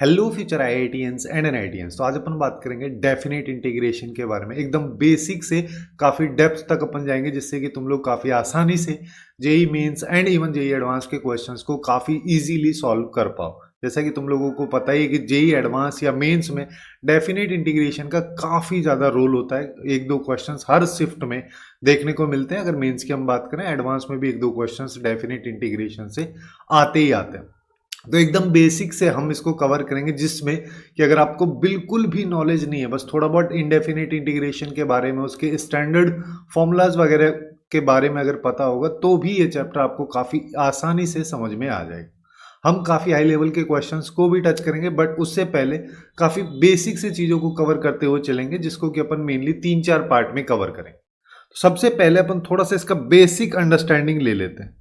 Hello future IITians and NITians. तो आज अपन बात करेंगे डेफिनेट इंटीग्रेशन के बारे में। एकदम बेसिक से काफ़ी डेप्थ तक अपन जाएंगे, जिससे कि तुम लोग काफ़ी आसानी से JEE Mains and even JEE advance के क्वेश्चंस को काफ़ी इजीली सॉल्व कर पाओ। जैसा कि तुम लोगों को पता ही है कि जेई एडवांस या मेंस में डेफिनेट इंटीग्रेशन का काफ़ी ज़्यादा रोल होता है। एक दो क्वेश्चंस हर शिफ्ट में देखने को मिलते हैं। अगर मेंस की हम बात करें, एडवांस में भी एक दो क्वेश्चंस डेफिनेट इंटीग्रेशन से आते ही आते हैं। तो एकदम बेसिक से हम इसको कवर करेंगे, जिसमें कि अगर आपको बिल्कुल भी नॉलेज नहीं है, बस थोड़ा बहुत इंडेफिनिट इंटीग्रेशन के बारे में, उसके स्टैंडर्ड फॉर्मूलाज वगैरह के बारे में अगर पता होगा, तो भी ये चैप्टर आपको काफ़ी आसानी से समझ में आ जाएगा। हम काफ़ी हाई लेवल के क्वेश्चंस को भी टच करेंगे, बट उससे पहले काफ़ी बेसिक से चीज़ों को कवर करते हुए चलेंगे, जिसको कि अपन मेनली 3-4 पार्ट में कवर करेंगे। तो सबसे पहले अपन थोड़ा सा इसका बेसिक अंडरस्टैंडिंग ले लेते हैं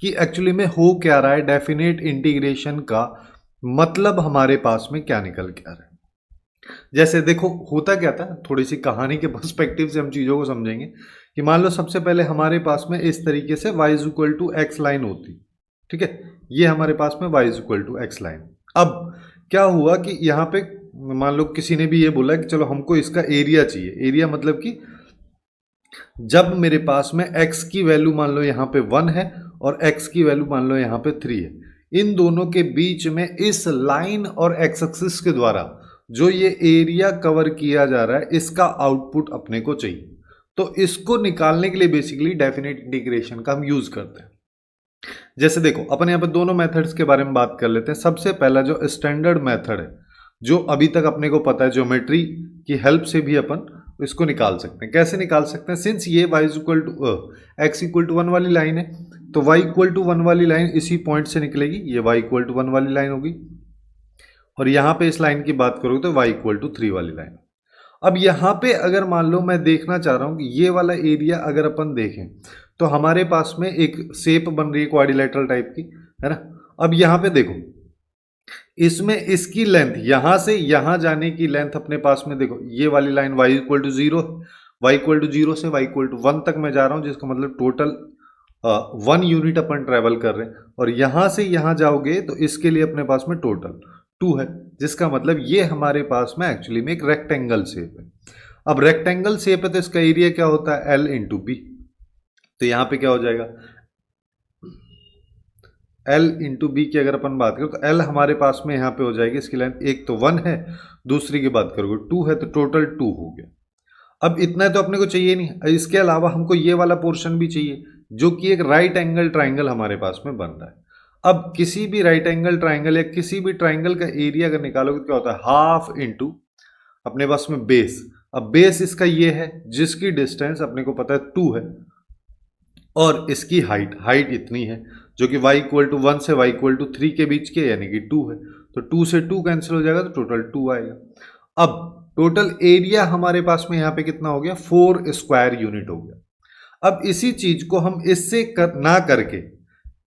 कि एक्चुअली में हो क्या रहा है। डेफिनेट इंटीग्रेशन का मतलब हमारे पास में क्या निकल के आ रहा है। जैसे देखो होता क्या था, थोड़ी सी कहानी के पर्सपेक्टिव से हम चीज़ों को समझेंगे कि मान लो सबसे पहले हमारे पास में इस तरीके से y is equal to x line होती, ठीक है। ये हमारे पास में y is equal to x line. अब क्या हुआ कि यहाँ पे मान लो किसी ने भी ये बोला कि चलो हमको इसका एरिया चाहिए। एरिया मतलब कि जब मेरे पास में x की वैल्यू मान लो यहाँ पे 1 है और x की वैल्यू मान लो यहाँ पे 3 है, इन दोनों के बीच में इस लाइन और x एक्सिस के द्वारा जो ये एरिया कवर किया जा रहा है, इसका आउटपुट अपने को चाहिए। तो इसको निकालने के लिए बेसिकली डेफिनेट इंटीग्रेशन का हम यूज करते हैं। जैसे देखो अपन यहाँ पे दोनों मेथड्स के बारे में बात कर लेते हैं। सबसे पहला जो स्टैंडर्ड मेथड है, जो अभी तक अपने को पता है, ज्योमेट्री की हेल्प से भी अपन इसको निकाल सकते हैं। कैसे निकाल सकते हैं? सिंस ये y equal to x equal to 1 वाली लाइन है, तो y इक्वल टू 1 वाली लाइन इसी पॉइंट से निकलेगी। ये y इक्वल टू 1 वाली लाइन होगी, और यहाँ पे इस लाइन की बात करोगे तो y इक्वल टू 3 वाली लाइन। अब यहाँ पे अगर मान लो मैं देखना चाह रहा हूँ कि ये वाला एरिया अगर अपन देखें, तो हमारे पास में एक शेप बन रही है क्वाड्रिलेटरल टाइप की, है ना। अब यहाँ पे देखो, इसमें इसकी लेंथ यहाँ से यहाँ जाने की लेंथ अपने पास में देखो, ये वाली line y equal to 0, y equal to 0 से y इक्वल टू 1 तक मैं जा रहा हूँ, जिसका मतलब टोटल 1 यूनिट अपन ट्रेवल कर रहे हैं। और यहाँ से यहाँ जाओगे तो इसके लिए अपने पास में टोटल 2 है, जिसका मतलब ये हमारे पास में एक्चुअली में एक रेक्टेंगल शेप है। अब रेक्टेंगल शेप है तो इसका एरिया क्या होता है? L into B. तो यहाँ पे क्या हो जाएगा? L इंटू बी की अगर अपन बात करें तो L हमारे पास में यहाँ पे हो जाएगी, इसकी लेंथ एक तो 1 है, दूसरी की बात करोगे 2 है, तो टोटल 2 हो गया। अब इतना तो अपने को चाहिए नहीं, इसके अलावा हमको ये वाला पोर्शन भी चाहिए, जो कि एक राइट एंगल ट्राइंगल हमारे पास में बन रहा है। अब किसी भी राइट एंगल ट्राइंगल या किसी भी ट्राइंगल का एरिया अगर निकालोगे तो क्या होता है? हाफ इंटू अपने पास में बेस। अब बेस इसका ये है, जिसकी डिस्टेंस अपने को पता है 2 है, और इसकी हाइट इतनी है, जो कि y इक्वल टू 1 से y इक्वल टू 3 के बीच के, यानी कि 2 है। तो 2 से 2 कैंसिल हो जाएगा, तो टोटल 2 आएगा। अब टोटल एरिया हमारे पास में यहाँ पे कितना हो गया? 4 स्क्वायर यूनिट हो गया। अब इसी चीज को हम इससे ना करके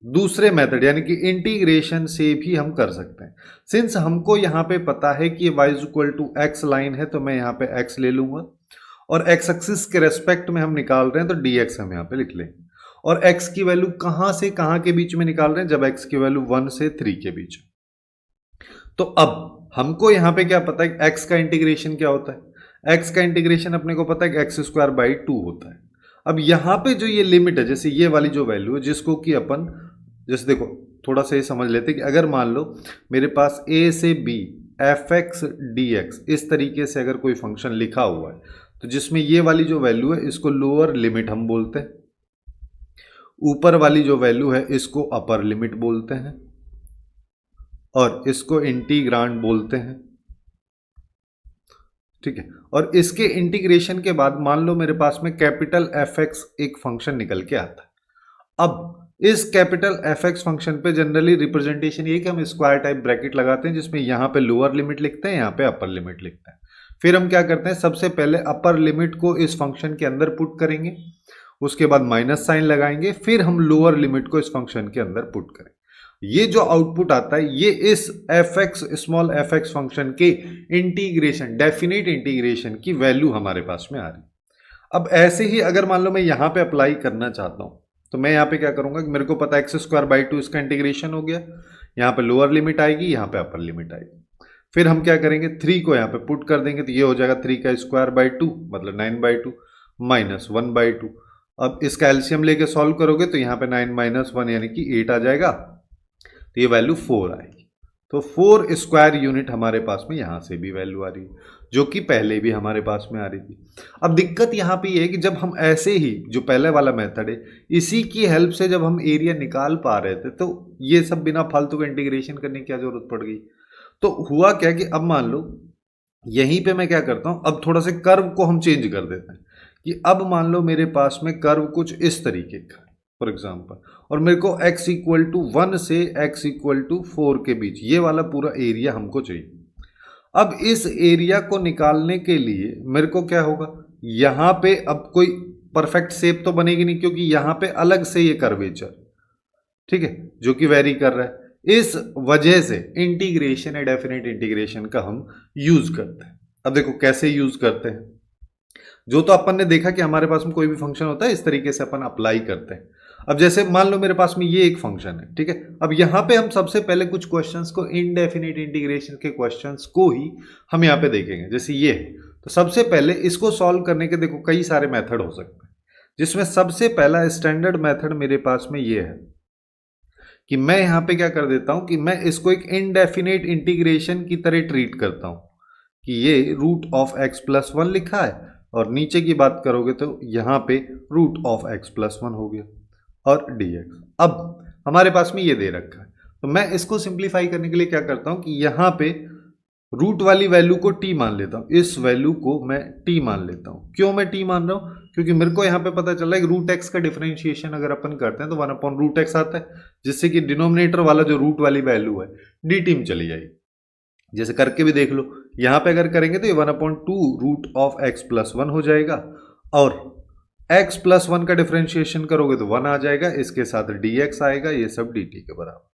दूसरे मेथड यानी कि इंटीग्रेशन से भी हम कर सकते हैं। सिंस हमको यहाँ पे पता है कि y is equal to x line है, तो मैं यहाँ पे x ले लूंगा, और x एक्सिस के रेस्पेक्ट में हम निकाल रहे हैं, तो dx हम यहाँ पे लिख लेंगे। और x की वैल्यू कहाँ से कहाँ के बीच में निकाल रहे हैं? जब x की वैल्यू 1 से 3 के बीच। तो अब हमको यहाँ पे क्या पता है? x का इंटीग्रेशन क्या होता है? x का इंटीग्रेशन अपने को पता है कि एक्स स्क्वायर बाई 2 होता है। अब यहाँ पे जो ये लिमिट है, जैसे ये वाली जो वैल्यू है, जिसको कि अपन जैसे देखो थोड़ा सा ये समझ लेते कि अगर मान लो मेरे पास a से b F x D x इस तरीके से अगर कोई फंक्शन लिखा हुआ है, तो जिसमें ये वाली जो वैल्यू है इसको लोअर लिमिट हम बोलते हैं, ऊपर वाली जो वैल्यू है इसको अपर लिमिट बोलते हैं, और इसको इंटीग्रांड बोलते हैं, ठीक है। और इसके इंटीग्रेशन के बाद मान लो मेरे पास में कैपिटल एफ एक्स एक फंक्शन निकल के आता है। अब इस कैपिटल एफ एक्स फंक्शन पे जनरली रिप्रेजेंटेशन ये कि हम स्क्वायर टाइप ब्रैकेट लगाते हैं, जिसमें यहाँ पे लोअर लिमिट लिखते हैं, यहाँ पे अपर लिमिट लिखते हैं। फिर हम क्या करते हैं? सबसे पहले अपर लिमिट को इस फंक्शन के अंदर पुट करेंगे, उसके बाद माइनस साइन लगाएंगे, फिर हम लोअर लिमिट को इस फंक्शन के अंदर पुट करेंगे। ये जो आउटपुट आता है, ये इस F x small F x function के इंटीग्रेशन डेफिनेट इंटीग्रेशन की वैल्यू हमारे पास में आ रही है। अब ऐसे ही अगर मान लो मैं यहाँ पे अप्लाई करना चाहता हूँ, तो मैं यहाँ पे क्या करूँगा कि मेरे को पता है एक्स स्क्वायर बाई 2 इसका इंटीग्रेशन हो गया, यहाँ पे लोअर लिमिट आएगी, यहाँ पे अपर लिमिट आएगी। फिर हम क्या करेंगे, 3 को यहाँ पे पुट कर देंगे तो ये हो जाएगा 3 का स्क्वायर बाई 2 मतलब 9/2 माइनस 1/2। अब इसका एलसीएम लेके सॉल्व करोगे तो यहाँ पे 9 माइनस 1 यानी कि 8 आ जाएगा, तो ये वैल्यू 4 आएगी। तो 4 स्क्वायर यूनिट हमारे पास में यहां से भी वैल्यू आ रही है, जो कि पहले भी हमारे पास में आ रही थी। अब दिक्कत यहां पे ये है कि जब हम ऐसे ही जो पहले वाला मेथड है इसी की हेल्प से जब हम एरिया निकाल पा रहे थे तो ये सब बिना फालतू का इंटीग्रेशन करने की क्या जरूरत पड़ गई। तो हुआ क्या कि अब मान लो यहीं पे मैं क्या करता हूं, अब थोड़ा सा कर्व को हम चेंज कर देते हैं कि अब मान लो मेरे पास में कर्व कुछ इस तरीके का फॉर एग्जाम्पल, और मेरे को x इक्वल टू 1 से x इक्वल टू 4 के बीच ये वाला पूरा एरिया हमको चाहिए। अब इस एरिया को निकालने के लिए मेरे को क्या होगा, यहां पे अब कोई परफेक्ट शेप तो बनेगी नहीं क्योंकि यहां पे अलग से ये कर्वेचर, ठीक है, जो कि वेरी कर रहा है। इस वजह से इंटीग्रेशन या डेफिनेट इंटीग्रेशन का हम यूज करते हैं। अब देखो कैसे यूज करते हैं, जो तो अपन ने देखा कि हमारे पास में कोई भी फंक्शन होता है इस तरीके से अपन अप्लाई करते हैं। अब जैसे मान लो मेरे पास में ये एक फंक्शन है, ठीक है, अब यहां पे हम सबसे पहले कुछ क्वेश्चंस को इनडेफिनिट इंटीग्रेशन के क्वेश्चंस को ही हम यहां पे देखेंगे। जैसे ये है तो सबसे पहले इसको सॉल्व करने के देखो कई सारे मेथड हो सकते हैं, जिसमें सबसे पहला स्टैंडर्ड मेथड मेरे पास में ये है कि मैं यहां पे क्या कर देता हूं कि मैं इसको एक इनडेफिनिट इंटीग्रेशन की तरह ट्रीट करता हूं कि ये रूट ऑफ एक्स प्लस 1 लिखा है और नीचे की बात करोगे तो यहां पे रूट ऑफ एक्स प्लस 1 हो गया और dx। अब हमारे पास में ये दे रखा है तो मैं इसको सिंप्लीफाई करने के लिए क्या करता हूं कि यहां पे रूट वाली वैल्यू को t मान लेता हूं, इस वैल्यू को मैं t मान लेता हूं। क्यों मैं t मान रहा हूं, क्योंकि मेरे को यहां पे पता चला है कि रूट एक्स का डिफरेंशिएशन अगर अपन करते हैं तो 1/√x आता है, जिससे कि डिनोमिनेटर वाला जो रूट वाली वैल्यू है dt में चली जाएगी। जैसे करके भी देख लो, यहां पे अगर करेंगे तो ये 1/2 रूट ऑफ एक्स प्लस 1 हो जाएगा और x प्लस 1 का डिफरेंशिएशन करोगे तो 1 आ जाएगा, इसके साथ dx आएगा, ये सब dt के बराबर।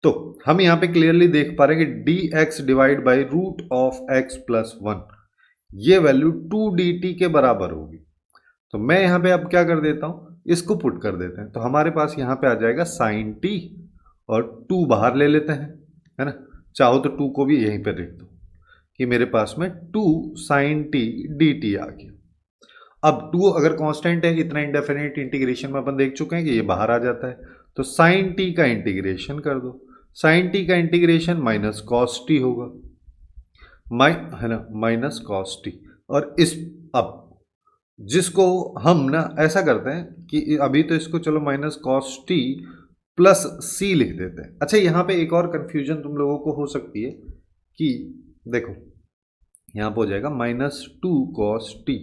तो हम यहां पे क्लियरली देख पा रहे हैं कि dx divide by root of x plus 1 ये वैल्यू 2 dt के बराबर होगी। तो मैं यहां पे अब क्या कर देता हूं, इसको पुट कर देते हैं तो हमारे पास यहां पे आ जाएगा साइन t और 2 बाहर ले लेते हैं, है ना, चाहो तो 2 को भी यहीं पे लिख दो कि मेरे पास में 2 साइन t dt आ गया। अब 2 अगर कांस्टेंट है, इतना इंडेफिनिट इंटीग्रेशन में अपन देख चुके हैं कि ये बाहर आ जाता है, तो साइन t का इंटीग्रेशन कर दो, साइन t का इंटीग्रेशन माइनस कॉस t होगा, है ना, माइनस कॉस t। और इस अब जिसको हम ना ऐसा करते हैं कि अभी तो इसको चलो minus cos t plus c लिख देते हैं। अच्छा यहाँ पे एक और कंफ्यूजन तुम लोगों को हो सकती है कि देखो यहाँ पे हो जाएगा माइनस 2 कॉस t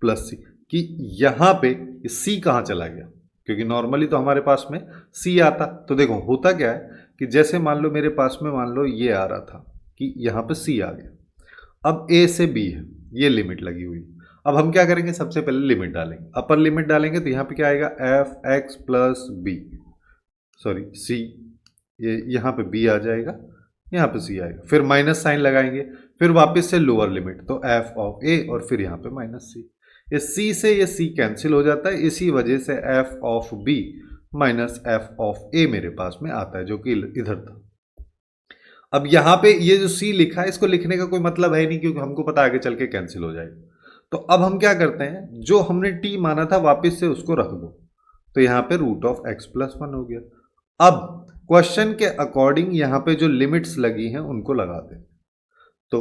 प्लस सी, कि यहां पे c कहां चला गया, क्योंकि नॉर्मली तो हमारे पास में c आता। तो देखो होता क्या है कि जैसे मान लो मेरे पास में मान लो ये आ रहा था कि यहां पे c आ गया, अब a से b है, ये लिमिट लगी हुई। अब हम क्या करेंगे, सबसे पहले लिमिट डालेंगे, अपर लिमिट डालेंगे तो यहाँ पे क्या आएगा f x plus b, sorry c, ये यहाँ पे b आ जाएगा, यहाँ पे c आएगा, फिर माइनस साइन लगाएंगे, फिर वापस से लोअर लिमिट तो f ऑफ a और फिर यहाँ पे माइनस c। इस c से ये c कैंसिल हो जाता है, इसी वजह से f of b minus f of a मेरे पास में आता है, जो कि इधर था। अब यहाँ पे ये जो c लिखा है इसको लिखने का कोई मतलब है नहीं, क्योंकि हमको पता आगे चल के कैंसिल हो जाएगा। तो अब हम क्या करते हैं, जो हमने t माना था वापस से उसको रख दो, तो यहाँ पे रूट ऑफ x प्लस 1 हो गया। अब क्वेश्चन के अकॉर्डिंग यहाँ पे जो लिमिट्स लगी हैं उनको लगा दें। तो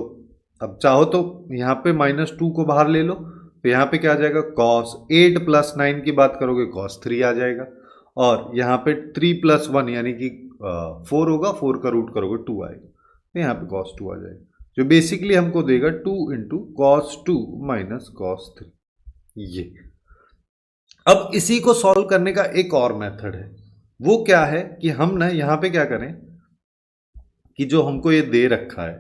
अब चाहो तो यहाँ पे -2 को बाहर ले लो, तो यहाँ पे क्या आ जाएगा cos 8 प्लस 9 की बात करोगे cos 3 आ जाएगा, और यहाँ पे 3 प्लस 1 यानी कि 4 होगा, 4 का रूट करोगे 2 आएगा, तो यहाँ पे cos 2 आ जाएगा, जो बेसिकली हमको देगा 2 इंटू cos 2 माइनस cos 3। ये अब इसी को सॉल्व करने का एक और मेथड है, वो क्या है कि हम ना यहाँ पे क्या करें कि जो हमको ये दे रखा है,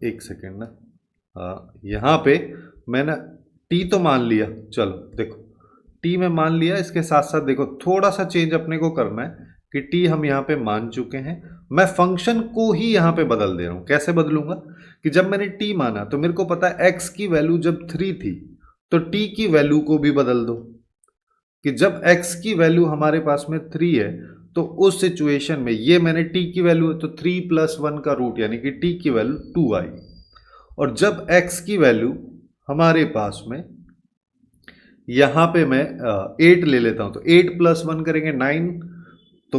एक सेकेंड ना, यहाँ पे मैं ना t तो मान लिया, चलो देखो t में मान लिया, इसके साथ साथ देखो थोड़ा सा चेंज अपने को करना है कि t हम यहाँ पे मान चुके हैं, मैं फंक्शन को ही यहाँ पे बदल दे रहा हूँ। कैसे बदलूंगा कि जब मैंने t माना तो मेरे को पता है x की वैल्यू जब 3 थी तो t की वैल्यू को भी बदल दो कि जब x की वैल्यू हमारे पास में 3 है तो उस सिचुएशन में ये मैंने t की वैल्यू है तो 3+1 का रूट यानी कि t की वैल्यू 2 आएगी। और जब x की वैल्यू हमारे पास में यहां पे मैं 8 ले लेता हूं तो 8+1 करेंगे 9, तो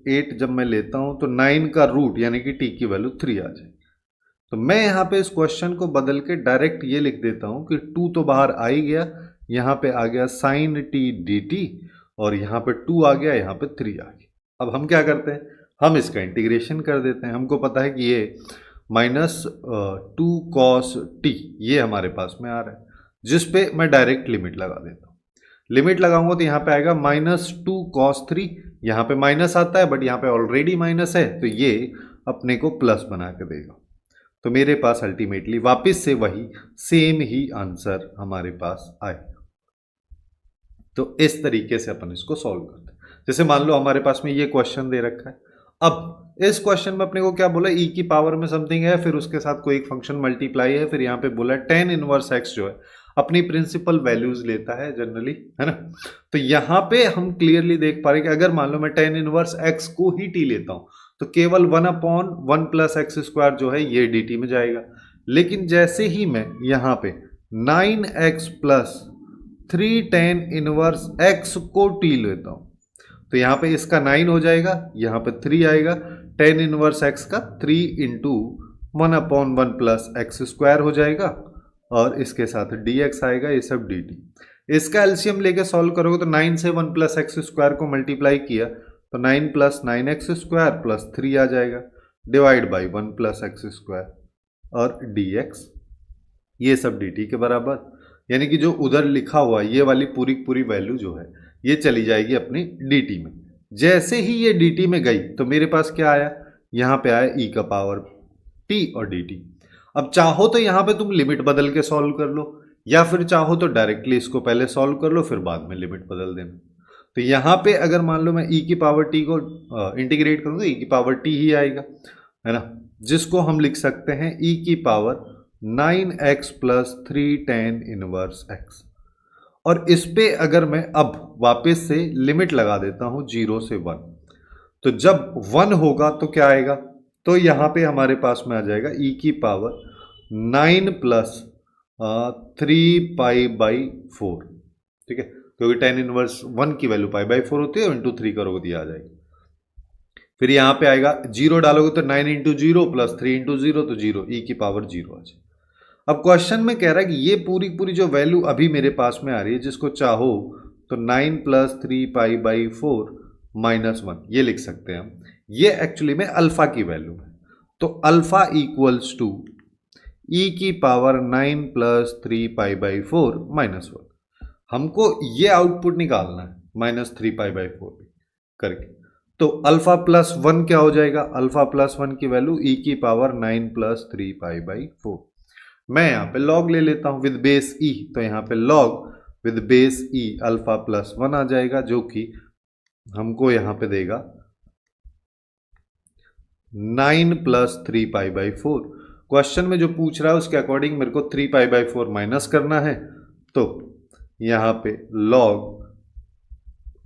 8 जब मैं लेता हूं तो 9 का रूट यानी कि t की वैल्यू 3 आ जाएगी। तो मैं यहां पे इस क्वेश्चन को बदल के डायरेक्ट ये लिख देता हूं कि 2 तो बाहर आ ही गया, यहां पे आ गया sin t dt और यहां पे 2 आ गया, यहां पे 3 आ गया। अब हम क्या करते हैं, हम इसका इंटीग्रेशन कर देते हैं। हमको पता है कि ये -2 cos t ये हमारे पास में आ रहा है, जिस पे मैं डायरेक्ट लिमिट लगा देता हूँ। लिमिट लगाऊंगा तो यहाँ पे आएगा -2 cos 3, यहाँ पे माइनस आता है बट यहाँ पे ऑलरेडी माइनस है तो ये अपने को प्लस बना के देगा। तो मेरे पास अल्टीमेटली वापस से वही सेम ही आंसर हमारे पास आए। तो इस तरीके से अपन इसको सॉल्व करते हैं। जैसे मान लो हमारे पास में ये क्वेश्चन दे रखा है, अब इस क्वेश्चन में अपने को क्या बोला, e की पावर में समथिंग है, फिर उसके साथ कोई एक फंक्शन मल्टीप्लाई है, फिर यहाँ पे बोला tan इनवर्स x जो है अपनी प्रिंसिपल वैल्यूज लेता है जनरली, है ना। तो यहाँ पे हम क्लियरली देख पा रहे कि अगर मान लो मैं tan इनवर्स x को ही t लेता हूँ तो केवल 1/1 + x² जो है ये dt में जाएगा। लेकिन जैसे ही मैं यहाँ पे 9x + 3 tan इनवर्स x को t लेता हूँ तो यहाँ पे इसका 9 हो जाएगा, यहाँ पे 3 आएगा, tan इनवर्स x का 3 × 1/1 + x² हो जाएगा और इसके साथ dx आएगा, ये सब dt। इसका एलसीएम लेके सॉल्व करोगे तो 9 से 1 + x² को मल्टीप्लाई किया तो 9 + 9x² + 3 आ जाएगा, डिवाइड बाई 1 + x² और dx ये सब dt के बराबर। यानी कि जो उधर लिखा हुआ ये वाली पूरी पूरी वैल्यू जो है ये चली जाएगी अपनी dt में। जैसे ही ये dt में गई तो मेरे पास क्या आया, यहाँ पे आया e का पावर t और dt। अब चाहो तो यहाँ पे तुम लिमिट बदल के सॉल्व कर लो, या फिर चाहो तो डायरेक्टली इसको पहले सॉल्व कर लो फिर बाद में लिमिट बदल देना। तो यहाँ पे अगर मान लो मैं e की पावर t को इंटीग्रेट करूँ तो e की पावर t ही आएगा, है ना, जिसको हम लिख सकते हैं e की power 9x + 3 tan inverse x। और इस पे अगर मैं अब वापस से लिमिट लगा देता हूं 0 से 1, तो जब 1 होगा तो क्या आएगा, तो यहां पे हमारे पास में आ जाएगा e की पावर 9 + 3π/4, ठीक है, क्योंकि tan इनवर्स 1 की वैल्यू π/4 होती है, इंटू 3 करोगे तो ये आ जाएगी। फिर यहां पे आएगा 0 डालोगे तो 9 × 0 + 3 × 0 तो 0, e की पावर 0 आ जाए। अब क्वेश्चन में कह रहा है कि ये पूरी पूरी जो वैल्यू अभी मेरे पास में आ रही है, जिसको चाहो तो 9 + 3π/4 -1 ये लिख सकते हैं हम, ये एक्चुअली में अल्फा की वैल्यू है। तो अल्फा इक्वल्स टू e की पावर 9 + 3π/4 -1। हमको ये आउटपुट निकालना है -3π/4 करके। तो अल्फा +1 क्या हो जाएगा, अल्फा +1 की वैल्यू e की पावर 9 + 3π/4। मैं यहाँ पे log ले लेता हूँ विद बेस e, तो यहाँ पे log with base e alpha +1 आ जाएगा, जो कि हमको यहाँ पे देगा 9 + 3π/4। क्वेश्चन में जो पूछ रहा है उसके अकॉर्डिंग मेरे को 3π/4 माइनस करना है, तो यहाँ पे log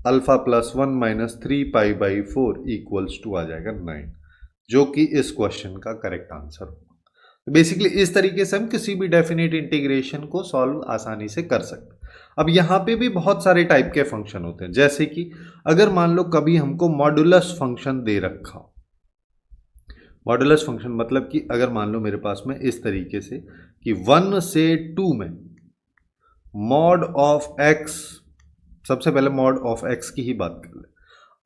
अल्फा +1 - 3π/4 = 2 आ जाएगा 9, जो कि इस क्वेश्चन का करेक्ट आंसर होगा। बेसिकली इस तरीके से हम किसी भी डेफिनेट इंटीग्रेशन को सॉल्व आसानी से कर सकते हैं। अब यहाँ पे भी बहुत सारे टाइप के फंक्शन होते हैं, जैसे कि अगर मान लो कभी हमको मॉडुलस फंक्शन दे रखा हो। मॉडुलस फंक्शन मतलब कि अगर मान लो मेरे पास में इस तरीके से कि 1 से 2 में मॉड ऑफ x, सबसे पहले मॉड ऑफ x की ही बात कर ले।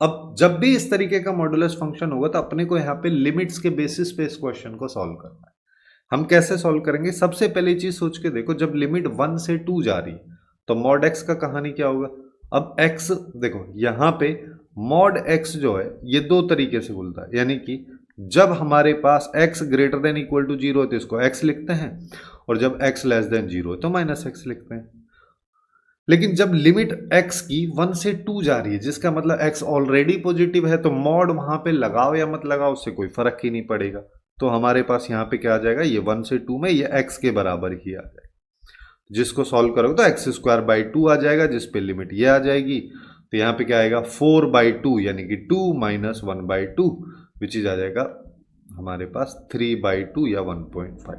अब जब भी इस तरीके का मॉडुलस फंक्शन होगा तो अपने को यहाँ पे लिमिट्स के बेसिस पे इस क्वेश्चन को सॉल्व करना है। हम कैसे सॉल्व करेंगे, सबसे पहले चीज सोच के देखो, जब लिमिट 1 से 2 जा रही तो मॉड x का कहानी क्या होगा। अब x देखो यहाँ पे मॉड x जो है ये दो तरीके से बोलता है, यानी कि जब हमारे पास x > 0 है तो इसको x लिखते हैं, और जब x <0 है तो -x लिखते हैं। लेकिन जब लिमिट x की 1 से 2 जा रही है, जिसका मतलब x ऑलरेडी पॉजिटिव है, तो मॉड वहां पे लगाओ या मत लगाओ उससे कोई फर्क ही नहीं पड़ेगा। तो हमारे पास यहाँ पे क्या आ जाएगा, ये 1 से 2 में ये x के बराबर ही आ जाएगा, जिसको सॉल्व करोगे तो x² / 2 आ जाएगा, जिस पे लिमिट ये आ जाएगी। तो यहाँ पे क्या आएगा 4/2 यानी कि 2 माइनस 1/2 विच इज आ जाएगा हमारे पास 3/2 या 1.5।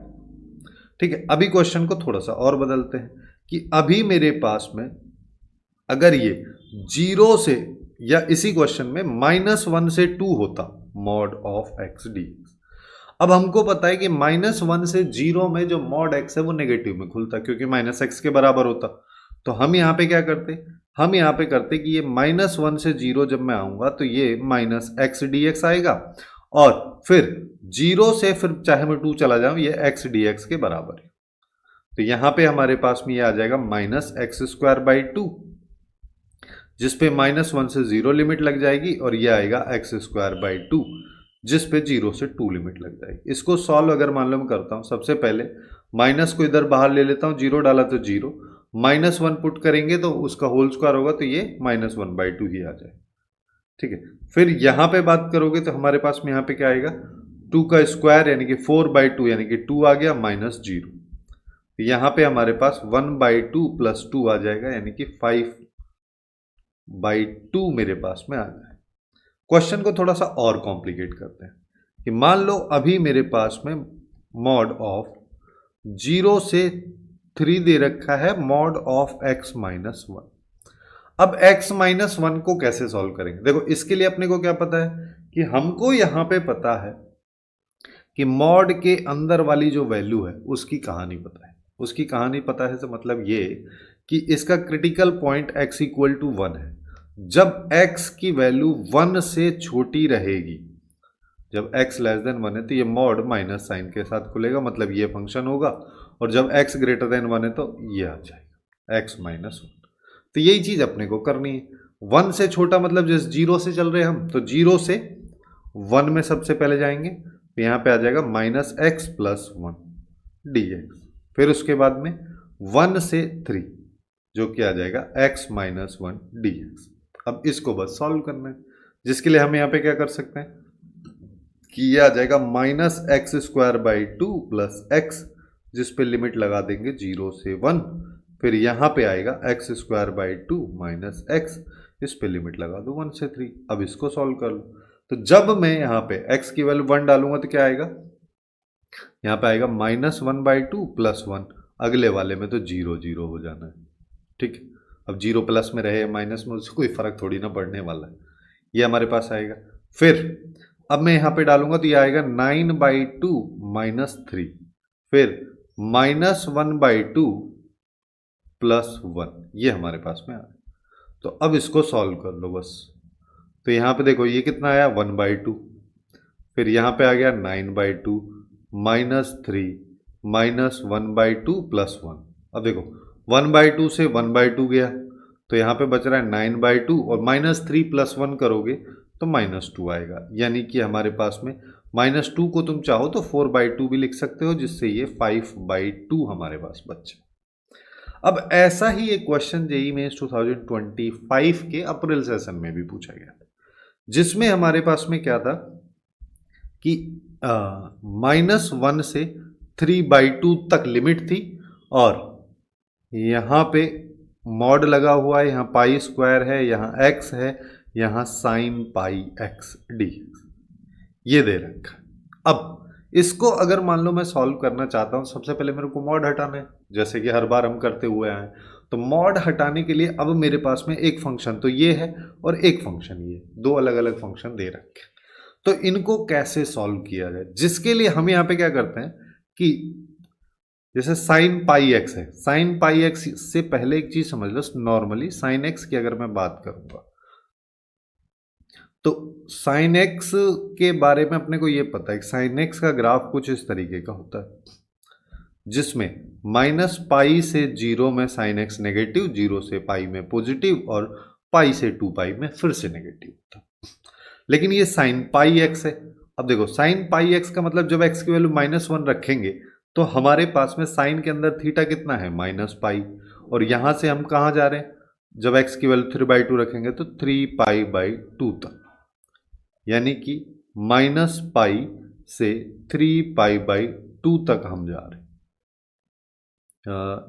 ठीक है, अभी क्वेश्चन को थोड़ा सा और बदलते हैं कि अभी मेरे पास में अगर ये 0 से या इसी क्वेश्चन में -1 से 2 होता मॉड ऑफ x dx। अब हमको पता है कि -1 से 0 में जो मॉड x है वो नेगेटिव में खुलता क्योंकि -x के बराबर होता। तो हम यहाँ पे क्या करते, हम यहाँ पे करते कि ये -1 से 0 जब मैं आऊंगा तो ये -x dx आएगा और फिर 0 से फिर चाहे मैं 2 चला जाऊं ये x dx के बराबर है। तो यहां पे हमारे पास में ये आ जाएगा -x²/2 जिसपे -1 से 0 लिमिट लग जाएगी और ये आएगा x²/2 जिस पे 0 से 2 लिमिट लग जाएगी। इसको सॉल्व अगर मान लो मैं करता हूं, सबसे पहले माइनस को इधर बाहर ले लेता हूं, 0 डाला तो 0, -1 पुट करेंगे तो उसका होल स्क्वायर होगा तो ये -1/2 ही आ जाए। ठीक है, फिर यहां पे बात करोगे तो हमारे पास में यहाँ पे क्या आएगा 2 का स्क्वायर यानी कि 4/2 यानी कि 2 आ गया -0। यहां पे हमारे पास 1/2 + 2 आ जाएगा यानी कि 5/2 मेरे पास में आ जाए। क्वेश्चन को थोड़ा सा और कॉम्प्लिकेट करते हैं कि मान लो अभी मेरे पास में मॉड ऑफ 0 से 3 दे रखा है मॉड ऑफ x-1। अब x-1 को कैसे सॉल्व करेंगे? देखो इसके लिए अपने को क्या पता है कि हमको यहां पे पता है कि मॉड के अंदर वाली जो वैल्यू है उसकी कहानी पता है। उसकी कहानी पता है तो मतलब ये कि इसका क्रिटिकल पॉइंट x = 1 है। जब x की वैल्यू 1 से छोटी रहेगी, जब x < 1 है तो ये मॉड माइनस साइन के साथ खुलेगा, मतलब ये फंक्शन होगा, और जब x < 1 है तो ये आ जाएगा x-1। तो यही चीज अपने को करनी है। 1 से छोटा मतलब जैसे 0 से चल रहे हम तो 0 से 1 में सबसे पहले जाएंगे तो यहाँ पे आ जाएगा -x + 1 dx। फिर उसके बाद में 1 से 3 जो कि आ जाएगा x-1 dx। अब इसको बस सॉल्व करना है, जिसके लिए हम यहाँ पे क्या कर सकते हैं कि ये आ जाएगा -x²/2 + x, जिस पे लिमिट लगा देंगे 0 से 1। फिर यहाँ पे आएगा x²/2 - x, इस पे लिमिट लगा दो 1 से 3। अब इसको सॉल्व कर लो तो जब मैं यहाँ पे x की वैल्यू 1 डालूंगा तो क्या आएगा, यहाँ पे आएगा -1/2 + 1। अगले वाले में तो 0 0 हो जाना है। ठीक है, अब 0 प्लस में रहे माइनस में उससे कोई फर्क थोड़ी ना पड़ने वाला है, ये हमारे पास आएगा। फिर अब मैं यहाँ पे डालूंगा तो ये आएगा 9/2 - 3, फिर -1/2 + 1, ये हमारे पास में आ गया। तो अब इसको सॉल्व कर लो बस। तो यहाँ पे देखो ये कितना आया 1/2, फिर यहाँ पे आ गया 9/2 -3 -1/2 + 1। अब देखो 1/2 से 1/2 गया तो यहाँ पे बच रहा है 9/2 और -3 + 1 करोगे तो -2 आएगा, यानी कि हमारे पास में -2 को तुम चाहो तो 4/2 भी लिख सकते हो, जिससे ये 5/2 हमारे पास बचे। अब ऐसा ही एक क्वेश्चन जेईई मेंस 2025 के अप्रैल सेशन में भी पूछा गया था, जिसमें हमारे पास में क्या था कि -1 से 3/2 तक लिमिट थी और यहाँ पे मॉड लगा हुआ है, यहाँ π² है, यहाँ x है, यहाँ sin πx dx, ये दे रखा है। अब इसको अगर मान लो मैं सॉल्व करना चाहता हूँ, सबसे पहले मेरे को मॉड हटाना है, जैसे कि हर बार हम करते हुए आए। तो मॉड हटाने के लिए अब मेरे पास में एक फंक्शन तो ये है और एक फंक्शन ये, दो अलग अलग फंक्शन दे रखे हैं। तो इनको कैसे सॉल्व किया जाए, जिसके लिए हम यहाँ पे क्या करते हैं कि जैसे sin πx है, sin πx से पहले एक चीज समझ लो, नॉर्मली sin x की अगर मैं बात करूंगा तो sin x के बारे में अपने को ये पता है कि sin x का ग्राफ कुछ इस तरीके का होता है, जिसमें -π से 0 में sin x नेगेटिव, 0 से π में पॉजिटिव और π से 2π में फिर से नेगेटिव होता है। लेकिन ये sin πx है। अब देखो sin πx का मतलब जब x की वैल्यू -1 रखेंगे तो हमारे पास में साइन के अंदर थीटा कितना है -π, और यहां से हम कहां जा रहे हैं, जब x की वैल्यू 3/2 रखेंगे तो 3π/2 तक, यानी कि -π से 3π/2 तक हम जा रहे हैं,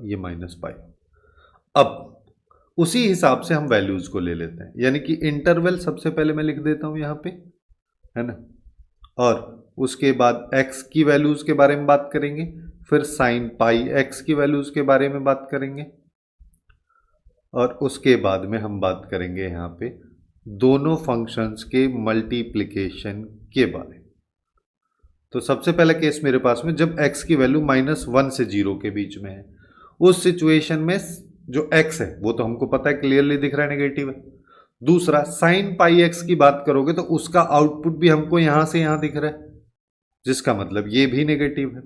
ये -π। अब उसी हिसाब से हम वैल्यूज को ले लेते हैं। यानी कि इंटरवल सबसे पहले मैं लिख देता हूं यहां पे, है ना, और उसके बाद x की वैल्यूज के बारे में बात करेंगे, फिर साइन पाई x की वैल्यूज के बारे में बात करेंगे, और उसके बाद में हम बात करेंगे यहाँ पे दोनों फंक्शंस के मल्टीप्लिकेशन के बारे में। तो सबसे पहला केस मेरे पास में जब x की वैल्यू -1 से 0 के बीच में है, उस सिचुएशन में जो x है वो तो हमको पता है, क्लियरली दिख रहा है नेगेटिव है। दूसरा साइन पाई x की बात करोगे तो उसका आउटपुट भी हमको यहां से यहां दिख रहा है, जिसका मतलब ये भी नेगेटिव है।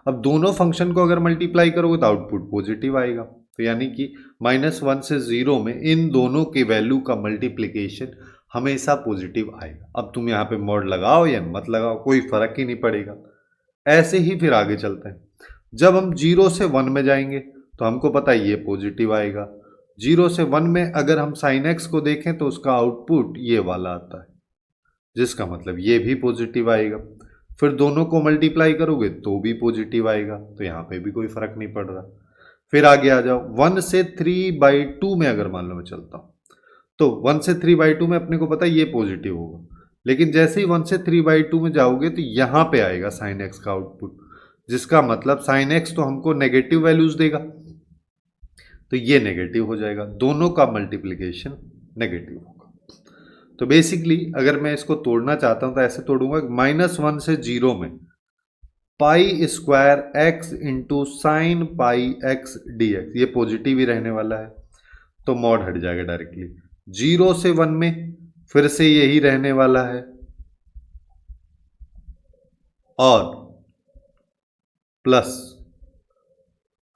अब दोनों फंक्शन को अगर मल्टीप्लाई करोगे तो आउटपुट पॉजिटिव आएगा। तो यानी कि -1 से 0 में इन दोनों के वैल्यू का मल्टीप्लिकेशन हमेशा पॉजिटिव आएगा। अब तुम यहाँ पे मॉड लगाओ या मत लगाओ, कोई फर्क ही नहीं पड़ेगा। ऐसे ही फिर आगे चलते हैं। जब हम 0 से 1 में जाएंगे तो हमको पता है ये पॉजिटिव आएगा। 0 से 1 में अगर हम साइन एक्स को देखें तो उसका आउटपुट ये वाला आता है, जिसका मतलब ये भी पॉजिटिव आएगा। फिर दोनों को मल्टीप्लाई करोगे तो भी पॉजिटिव आएगा, तो यहाँ पे भी कोई फर्क नहीं पड़ रहा। फिर आगे आ जाओ, 1 से 3/2 में अगर मान लो मैं चलता हूँ तो 1 से 3/2 में अपने को पता है ये पॉजिटिव होगा, लेकिन जैसे ही 1 से 3/2 में जाओगे तो यहाँ पे आएगा साइन एक्स का आउटपुट, जिसका मतलब साइन एक्स तो हमको नेगेटिव वैल्यूज देगा, तो ये नेगेटिव हो जाएगा, दोनों का मल्टीप्लिकेशन नेगेटिव होगा। तो बेसिकली अगर मैं इसको तोड़ना चाहता हूं तो ऐसे तोड़ूंगा, -1 से 0 में pi square x into sine pi x D x, ये पॉजिटिव ही रहने वाला है, तो मॉड हट जाएगा डायरेक्टली। 0 से 1 में फिर से यही रहने वाला है, और प्लस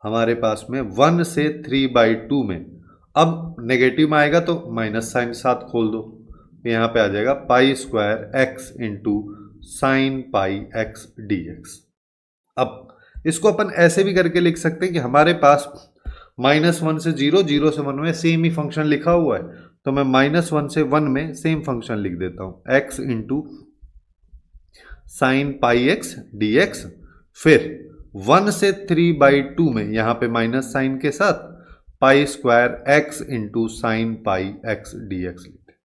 हमारे पास में 1 से 3/2 में, अब नेगेटिव में आएगा तो माइनस साइन साथ खोल दो, यहां पे आ जाएगा pi square x into sine pi x D x. अब इसको अपन ऐसे भी करके लिख सकते हैं कि हमारे पास -1 से 0, 0 से 1 में सेम ही फंक्शन लिखा हुआ है, तो मैं -1 से 1 में सेम फंक्शन लिख देता हूं, x into sine pi x D x. फिर 1 से 3/2 में यहां पे माइनस साइन के साथ pi square x into sine pi x D x लिखते हैं।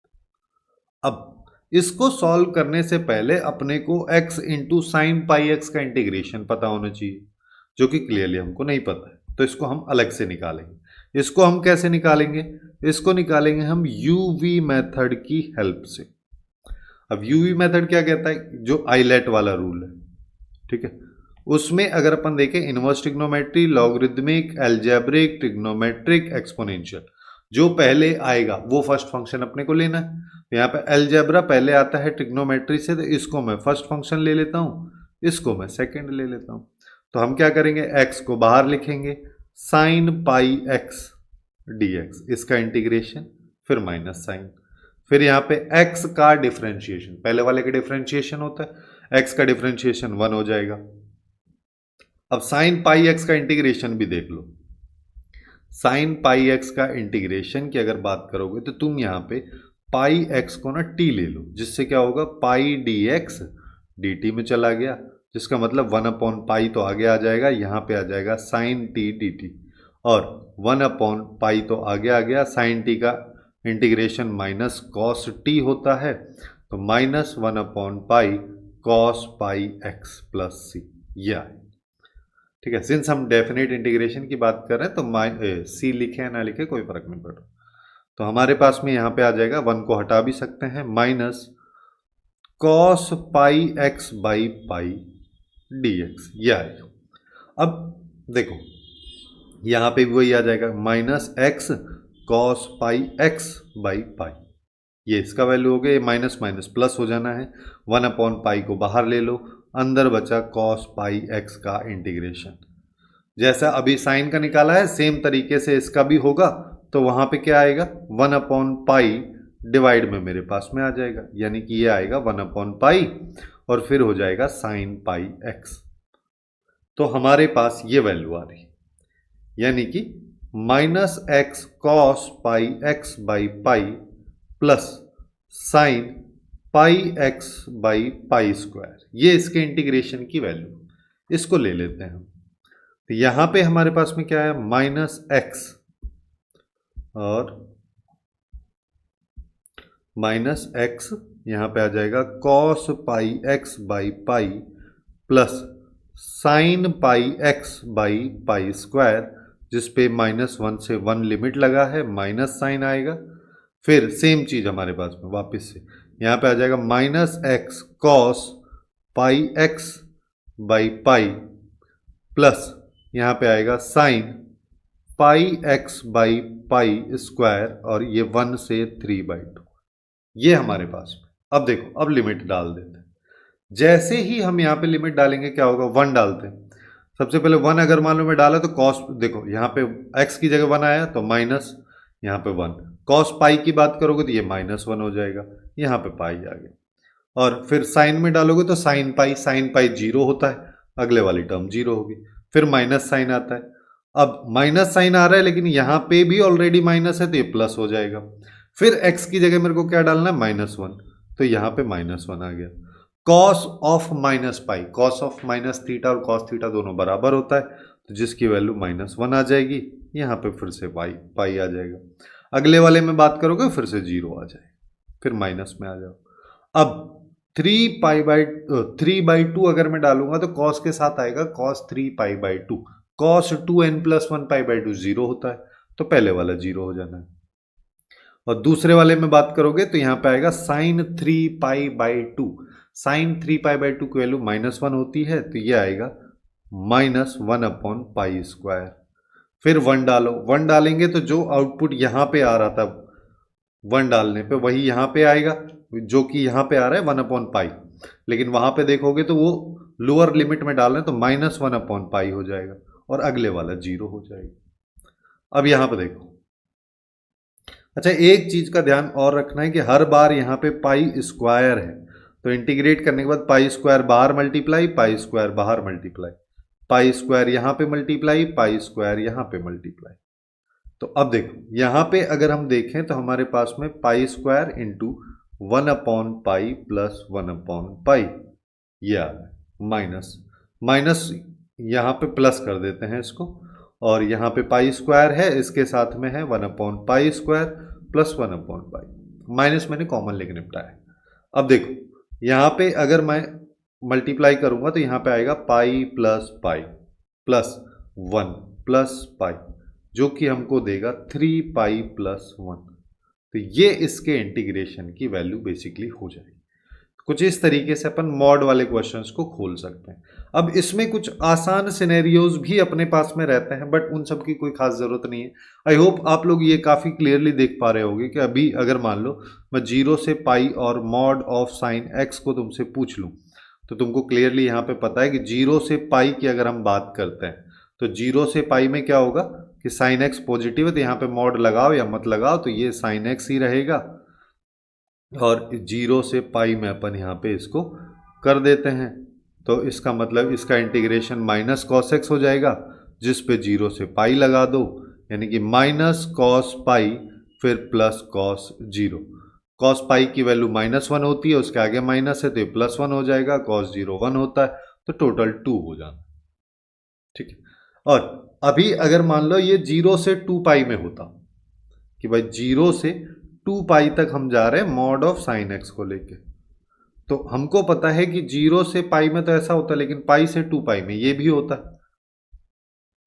अब इसको सॉल्व करने से पहले अपने को x into sine pi x का इंटीग्रेशन पता होना चाहिए, जो कि क्लियरली हमको नहीं पता है, तो इसको हम अलग से निकालेंगे। इसको हम कैसे निकालेंगे? इसको निकालेंगे हम यूवी मेथड की हेल्प से। अब यूवी मेथड क्या कहता है? जो आइलेट वाला रूल है, ठीक है, उसमें अगर अपन देखें inverse trigonometry, logarithmic, algebraic, trigonometric, exponential, जो पहले आएगा वो फर्स्ट फंक्शन अपने को लेना है। यहाँ पे एल्जेब्रा पहले आता है ट्रिग्नोमेट्री से, तो इसको मैं फर्स्ट फंक्शन ले लेता हूँ, इसको मैं सेकंड ले लेता हूँ। तो हम क्या करेंगे, x को बाहर लिखेंगे, sine pi x D x, इसका इंटीग्रेशन, फिर माइनस साइन, फिर यहाँ पे x का डिफ्रेंशिएशन, पहले वाले का डिफ्रेंशिएशन होता है, x का डिफ्रेंशिएशन 1 हो जाएगा। अब साइन पाई एक्स का इंटीग्रेशन भी देख लो, साइन पाई एक्स का इंटीग्रेशन की अगर बात करोगे तो तुम यहाँ पे पाई एक्स को ना t ले लो, जिससे क्या होगा, पाई डी एक्स डी टी में चला गया, जिसका मतलब 1/पाई तो आगे आ जाएगा, यहाँ पे आ जाएगा साइन टी डी टी, और 1/पाई तो आगे आ गया, साइन टी का इंटीग्रेशन माइनस कॉस टी होता है, तो -1/पाई कॉस पाई एक्स प्लस सी, यह है, ठीक है। सिंस हम डेफिनेट इंटीग्रेशन की बात कर रहे हैं तो सी लिखे ना लिखे कोई फर्क नहीं पड़ रहा। तो हमारे पास में यहाँ पे आ जाएगा, 1 को हटा भी सकते हैं, minus cos pi x by pi D x, यह आएगा। अब देखो यहाँ पे भी वही आ जाएगा, minus x cos pi x by pi, ये इसका वैल्यू हो गया, ये माइनस माइनस प्लस हो जाना है, 1/पाई को बाहर ले लो, अंदर बचा कॉस पाई एक्स का इंटीग्रेशन। जैसा अभी साइन का निकाला है सेम तरीके से इसका भी होगा, तो वहां पे क्या आएगा, 1/पाई डिवाइड में मेरे पास में आ जाएगा, यानी कि ये आएगा 1/पाई और फिर हो जाएगा साइन पाई एक्स। तो हमारे पास ये वैल्यू आ रही, यानी कि -x cos pi x by pi plus sine pi x by pi square, ये इसके इंटीग्रेशन की वैल्यू, इसको ले लेते हैं हम। तो यहां पे हमारे पास में क्या है, -x और माइनस एक्स यहाँ पे आ जाएगा cos pi x by pi plus sine pi x by pi square, जिसपे -1 से 1 लिमिट लगा है, माइनस साइन आएगा। फिर सेम चीज हमारे पास में वापस से यहाँ पे आ जाएगा minus x cos pi x by pi plus यहाँ पे आएगा sine pi x by pi square, और ये 1 से 3/2, ये हमारे पास में। अब देखो, अब लिमिट डाल देते हैं। जैसे ही हम यहाँ पे लिमिट डालेंगे क्या होगा, 1 डालते हैं। सबसे पहले 1 अगर मान लो मैं डाला तो कॉस, देखो यहाँ पे x की जगह 1 आया तो माइनस यहाँ पे 1, कॉस पाई की बात करोगे तो ये -1 हो जाएगा, यहाँ पे पाई आ गया। और फिर साइन में डालोगे तो साइन पाई 0 होता है, अगले वाली टर्म 0 होगी। फिर माइनस साइन आता है, अब माइनस साइन आ रहा है लेकिन यहाँ पे भी ऑलरेडी माइनस है तो ये प्लस हो जाएगा। फिर x की जगह मेरे को क्या डालना है, -1, तो यहाँ पे -1 आ गया। Cos of minus pi, cos of minus theta और कॉस थीटा दोनों बराबर होता है, तो जिसकी वैल्यू -1 आ जाएगी। यहाँ पे फिर से पाई आ जाएगा। अगले वाले में बात करोगे फिर से 0 आ जाएगा, फिर माइनस में आ जाओ। अब 3/2 अगर मैं डालूंगा तो कॉस के साथ आएगा cos 3π/2, cos 2n+1 π/2 0 होता है, तो पहले वाला 0 हो जाना है। और दूसरे वाले में बात करोगे तो यहाँ पे आएगा sin 3π/2, sin 3π/2 की वैल्यू -1 होती है, तो ये आएगा -1/π²। फिर 1 डालो, 1 डालेंगे तो जो आउटपुट यहाँ पे आ रहा था 1 डालने पे वही यहाँ पे आएगा, जो कि यहाँ पे आ रहा है 1/π, लेकिन वहां पे देखोगे तो वो लोअर लिमिट में डाल रहे हैं तो -1/π हो जाएगा, और अगले वाला 0 हो जाएगा। अब यहाँ पे देखो, अच्छा एक चीज का ध्यान और रखना है कि हर बार यहाँ पे पाई स्क्वायर है, तो इंटीग्रेट करने के बाद पाई स्क्वायर बाहर मल्टीप्लाई, पाई स्क्वायर बाहर मल्टीप्लाई, पाई स्क्वायर यहाँ पे मल्टीप्लाई, पाई स्क्वायर यहाँ पे मल्टीप्लाई। तो अब देखो यहाँ पे अगर हम देखें तो हमारे पास में पाई स्क्वायर इंटू 1/π प्लस 1/π, ये आ रहा है। माइनस यहाँ पे प्लस कर देते हैं इसको, और यहाँ पे पाई स्क्वायर है, इसके साथ में है 1/π² प्लस 1/π, माइनस मैंने कॉमन लेके निपटाया। अब देखो यहाँ पे अगर मैं मल्टीप्लाई करूंगा तो यहाँ पे आएगा pi plus pi plus 1 plus pi, जो कि हमको देगा 3π + 1, तो ये इसके इंटीग्रेशन की वैल्यू बेसिकली हो जाएगी। कुछ इस तरीके से अपन मॉड वाले क्वेश्चंस को खोल सकते हैं। अब इसमें कुछ आसान सिनेरियोज भी अपने पास में रहते हैं, बट उन सब की कोई खास जरूरत नहीं है। आई होप आप लोग ये काफ़ी क्लियरली देख पा रहे होंगे कि अभी अगर मान लो मैं 0 से पाई और मॉड ऑफ साइन एक्स को तुमसे पूछ लूँ, तो तुमको क्लियरली यहाँ पे पता है कि 0 से पाई की अगर हम बात करते हैं तो 0 से पाई में क्या होगा कि साइन एक्स पॉजिटिव है, तो यहाँ पे मॉड लगाओ या मत लगाओ तो ये साइन एक्स ही रहेगा, और 0 से पाई में अपन यहाँ पे इसको कर देते हैं, तो इसका मतलब इसका इंटीग्रेशन माइनस कॉस एक्स हो जाएगा, जिस पे 0 से पाई लगा दो, यानी कि माइनस कॉस पाई फिर प्लस कॉस 0। कॉस पाई की वैल्यू -1 होती है, उसके आगे माइनस है तो ये +1 हो जाएगा, कॉस 0 1 होता है, तो टोटल 2 हो जाना, ठीक है। और अभी अगर मान लो ये 0 से 2 पाई में होता कि भाई 0 से 2 पाई तक हम जा रहे हैं मॉड ऑफ साइन एक्स को लेके, तो हमको पता है कि 0 से पाई में तो ऐसा होता है, लेकिन पाई से 2 पाई में ये भी होता है।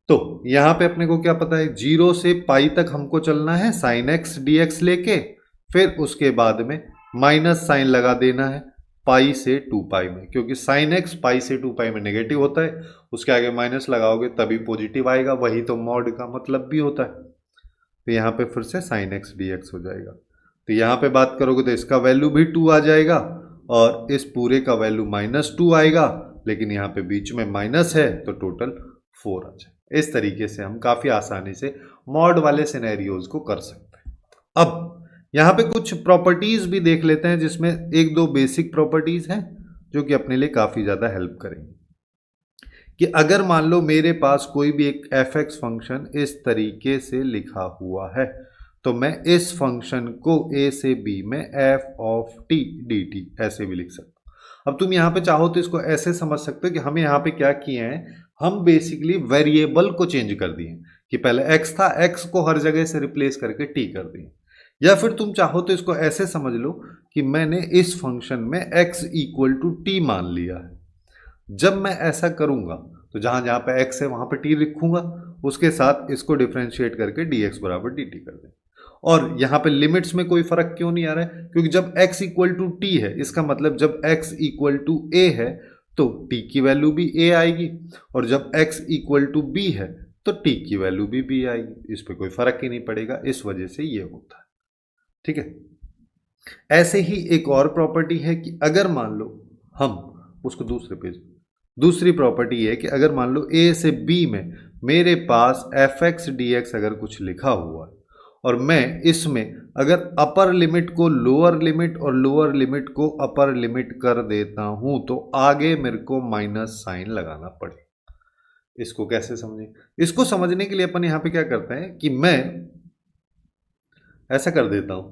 तो यहां पे अपने को क्या पता है, 0 से पाई तक हमको चलना है साइन एक्स dx लेके, फिर उसके बाद में माइनस साइन लगा देना है पाई से 2 पाई में, क्योंकि साइन एक्स पाई से 2 पाई में नेगेटिव होता है, उसके आगे माइनस लगाओगे तभी पॉजिटिव आएगा, वही तो मॉड का मतलब भी होता है। तो यहाँ पे फिर से साइन एक्स dx हो जाएगा, तो यहाँ पे बात करोगे तो इसका वैल्यू भी 2 आ जाएगा, और इस पूरे का वैल्यू -2 आएगा, लेकिन यहाँ पे बीच में माइनस है तो टोटल 4 आ जाए। इस तरीके से हम काफ़ी आसानी से मॉड वाले सिनेरियोज को कर सकते हैं। अब यहाँ पे कुछ प्रॉपर्टीज भी देख लेते हैं, जिसमें 1-2 बेसिक प्रॉपर्टीज हैं जो कि अपने लिए काफ़ी ज़्यादा हेल्प करेंगे। कि अगर मान लो मेरे पास कोई भी एक fx फंक्शन इस तरीके से लिखा हुआ है, तो मैं इस फंक्शन को a से b में f(t) dt ऐसे भी लिख सकता हूँ। अब तुम यहाँ पे चाहो तो इसको ऐसे समझ सकते हो कि हमें यहाँ पे क्या किए हैं, हम बेसिकली वेरिएबल को चेंज कर दिए, कि पहले x था, x को हर जगह से रिप्लेस करके t कर दिया। या फिर तुम चाहो तो इसको ऐसे समझ लो कि मैंने इस फंक्शन में x इक्वल टू टी मान लिया है। जब मैं ऐसा करूंगा तो जहां जहां पे x है वहां पे t लिखूंगा, उसके साथ इसको डिफरेंशिएट करके dx बराबर dt कर दें। और यहाँ पे लिमिट्स में कोई फर्क क्यों नहीं आ रहा है? क्योंकि जब x इक्वल टू टी है, इसका मतलब जब x इक्वल टू a है तो t की वैल्यू भी a आएगी, और जब x इक्वल टू b है तो t की वैल्यू भी b आएगी। इस पे कोई फर्क ही नहीं पड़ेगा, इस वजह से ये होता है। ठीक है। ऐसे ही एक और प्रॉपर्टी है कि अगर मान लो हम उसको दूसरी प्रॉपर्टी है कि अगर मान लो a से b में मेरे पास fx dx अगर कुछ लिखा हुआ है और मैं इसमें अगर अपर लिमिट को लोअर लिमिट और लोअर लिमिट को अपर लिमिट कर देता हूं तो आगे मेरे को माइनस साइन लगाना पड़े। इसको कैसे समझें? इसको समझने के लिए अपन यहां पे क्या करते हैं कि मैं ऐसा कर देता हूं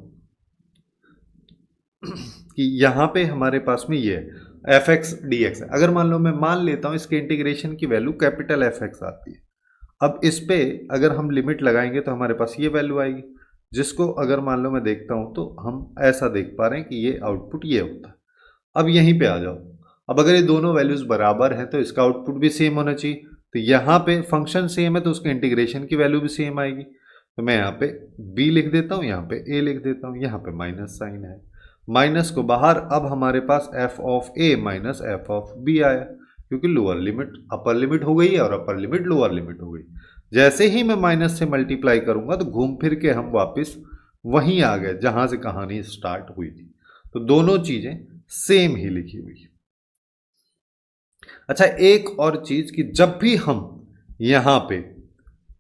कि यहां पे हमारे पास में ये है fx dx है। अगर मान लो मैं मान लेता हूं इसके इंटीग्रेशन की वैल्यू कैपिटल fx आती है। अब इस पे अगर हम लिमिट लगाएंगे तो हमारे पास ये वैल्यू आएगी, जिसको अगर मान लो मैं देखता हूं तो हम ऐसा देख पा रहे हैं कि ये आउटपुट ये होता है। अब यहीं पे आ जाओ। अब अगर ये दोनों वैल्यूज बराबर हैं तो इसका आउटपुट भी सेम होना चाहिए। तो यहाँ पे फंक्शन सेम है तो उसके इंटीग्रेशन की वैल्यू भी सेम आएगी। तो मैं यहाँ पे b लिख देता हूँ, यहाँ पे a लिख देता हूँ, यहाँ पे माइनस साइन है। माइनस को बाहर, अब हमारे पास f of a minus f of b आया, क्योंकि लोअर लिमिट अपर लिमिट हो गई है और अपर लिमिट लोअर लिमिट हो गई। जैसे ही मैं माइनस से मल्टीप्लाई करूंगा तो घूम फिर के हम वापस वहीं आ गए जहां से कहानी स्टार्ट हुई थी। तो दोनों चीजें सेम ही लिखी हुई। अच्छा, एक और चीज कि जब भी हम यहां पे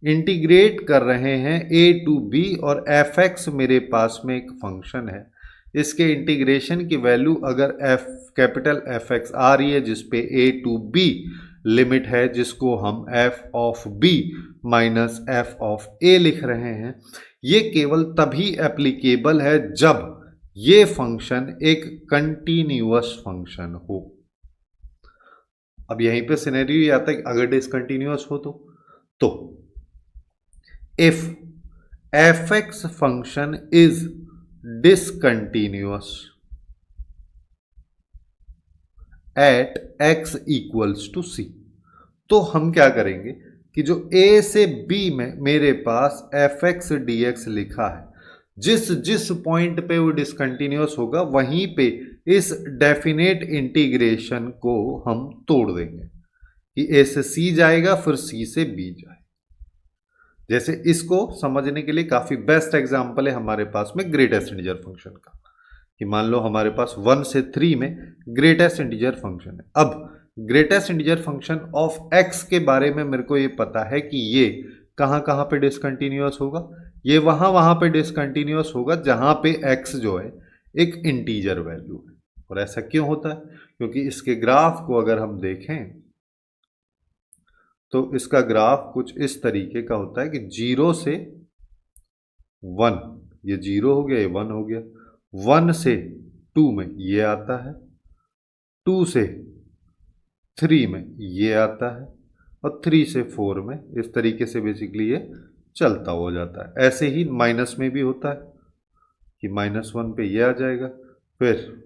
इंटीग्रेट कर रहे हैं a टू b और fx मेरे पास में एक फंक्शन है, इसके इंटीग्रेशन की वैल्यू अगर कैपिटल fx आ रही है जिसपे a टू b लिमिट है, जिसको हम f of b minus f of a लिख रहे हैं, ये केवल तभी एप्लीकेबल है जब ये फंक्शन एक कंटिन्यूअस फंक्शन हो। अब यहीं पे सिनेरियो ये आता है कि अगर डिसकंटिन्यूअस हो तो if fx function is discontinuous at x equals to c, तो हम क्या करेंगे कि जो a से b में मेरे पास fx dx लिखा है, जिस पॉइंट पे वो डिसकंटिन्यूअस होगा वहीं पे इस डेफिनेट इंटीग्रेशन को हम तोड़ देंगे कि a से c जाएगा फिर c से b जाए। जैसे इसको समझने के लिए काफी बेस्ट एग्जांपल है हमारे पास में ग्रेटेस्ट इंटीजर फंक्शन का, कि मान लो हमारे पास 1 से 3 में ग्रेटेस्ट इंटीजर फंक्शन है। अब greatest integer function of x के बारे में मेरे को ये पता है कि ये कहाँ कहाँ पे डिसकंटिन्यूअस होगा। ये वहां पे डिसकंटिन्यूअस होगा जहां पे x जो है एक इंटीजर वैल्यू है। और ऐसा क्यों होता है? क्योंकि इसके ग्राफ को अगर हम देखें तो इसका ग्राफ कुछ इस तरीके का होता है कि 0 से 1, ये 0 हो गया, ये 1 हो गया, 1 से 2 में ये आता है, 2 से 3 में ये आता है, और 3 से 4 में इस तरीके से बेसिकली ये चलता हो जाता है। ऐसे ही माइनस में भी होता है कि -1 पे ये आ जाएगा, फिर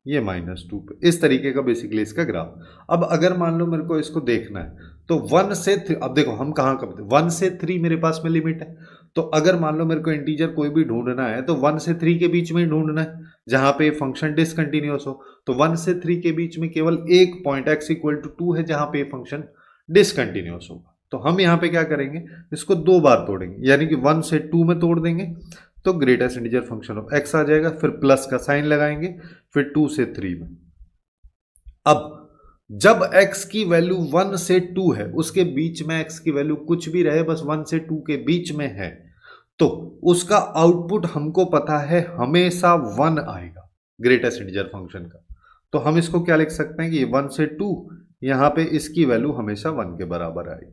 ये -2 पे, इस तरीके का बेसिकली इसका ग्राफ। अब अगर मान लो मेरे को इसको देखना है तो 1 से 3, अब देखो हम कहाँ कब 1 से 3 मेरे पास में लिमिट है, तो अगर मान लो मेरे को इंटीजर कोई भी ढूंढना है तो 1 से 3 के बीच में ढूंढना है जहां पे फंक्शन डिसकंटिन्यूअस हो। तो 1 से 3 के बीच में केवल एक पॉइंट x इक्वल टू 2 है जहां पे फंक्शन डिसकंटिन्यूअस होगा। तो हम यहाँ पे क्या करेंगे, इसको 2 बार तोड़ेंगे, यानी कि 1 से 2 में तोड़ देंगे तो greatest integer function of x आ जाएगा, फिर प्लस का साइन लगाएंगे, फिर 2 से 3 में। अब जब x की वैल्यू 1 से 2 है, उसके बीच में x की वैल्यू कुछ भी रहे, बस 1 से 2 के बीच में है, तो उसका आउटपुट हमको पता है हमेशा 1 आएगा ग्रेटेस्ट इंटीजर फंक्शन का। तो हम इसको क्या लिख सकते हैं कि 1 से 2, यहां पे इसकी वैल्यू हमेशा 1 के बराबर आएगी।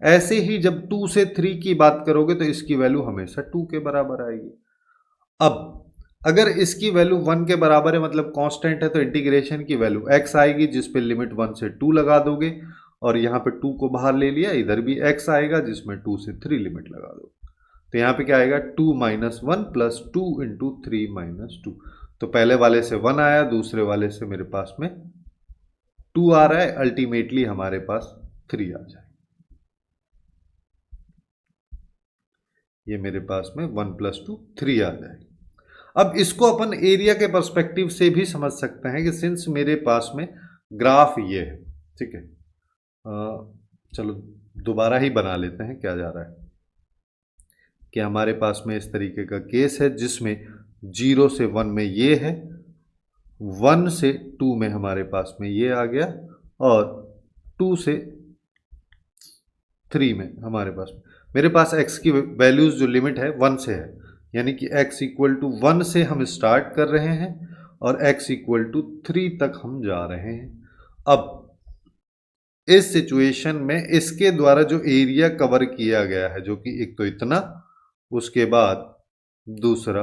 ऐसे ही जब 2 से 3 की बात करोगे तो इसकी वैल्यू हमेशा 2 के बराबर आएगी। अब अगर इसकी वैल्यू 1 के बराबर है, मतलब कांस्टेंट है, तो इंटीग्रेशन की वैल्यू x आएगी जिस पे लिमिट 1 से 2 लगा दोगे, और यहाँ पे 2 को बाहर ले लिया, इधर भी x आएगा जिसमें 2 से 3 लिमिट लगा दो, तो यहाँ पे क्या आएगा 2 माइनस 1 प्लस 2 इंटू 3 माइनस 2। तो पहले वाले से 1 आया, दूसरे वाले से मेरे पास में 2 आ रहा है, अल्टीमेटली हमारे पास 3 आ जाए। ये मेरे पास में 1 प्लस 2 3 आ जाए। अब इसको अपन एरिया के पर्सपेक्टिव से भी समझ सकते हैं कि सिंस मेरे पास में ग्राफ ये है, ठीक है, चलो दोबारा ही बना लेते हैं। क्या जा रहा है कि हमारे पास में इस तरीके का केस है जिसमें 0 से 1 में ये है, 1 से 2 में हमारे पास में ये आ गया, और 2 से 3 में हमारे पास में मेरे पास x की वैल्यूज जो लिमिट है 1 से है, यानी कि x इक्वल टू 1 से हम स्टार्ट कर रहे हैं और x इक्वल टू 3 तक हम जा रहे हैं। अब इस सिचुएशन में इसके द्वारा जो एरिया कवर किया गया है, जो कि एक तो इतना, उसके बाद दूसरा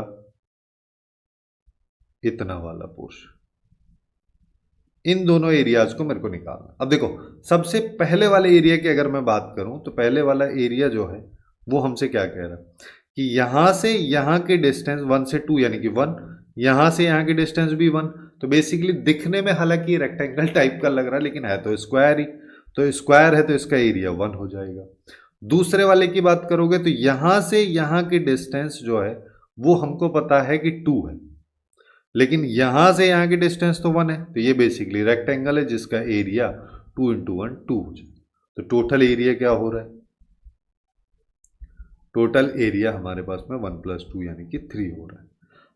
इतना वाला पोर्शन, इन दोनों एरियाज को मेरे को निकालना। अब देखो सबसे पहले वाले एरिया की अगर मैं बात करूं तो पहले वाला एरिया जो है वो हमसे क्या कह रहा है कि यहां से यहां के डिस्टेंस 1 से 2 यानी कि 1, यहां से यहां की डिस्टेंस भी 1। तो बेसिकली दिखने में हालांकि रेक्टेंगल टाइप का लग रहा है, लेकिन है तो स्क्वायर ही, तो स्क्वायर है तो इसका एरिया 1 हो जाएगा। दूसरे वाले की बात करोगे तो यहां से यहां की डिस्टेंस जो है वो हमको पता है कि 2 है, लेकिन यहां से यहां की डिस्टेंस तो 1 है, तो ये बेसिकली रेक्टेंगल है जिसका एरिया 2 इंटू 1 2 हो जाए। तो टोटल एरिया क्या हो रहा है, टोटल एरिया हमारे पास में 1 प्लस 2 यानी कि 3 हो रहा है।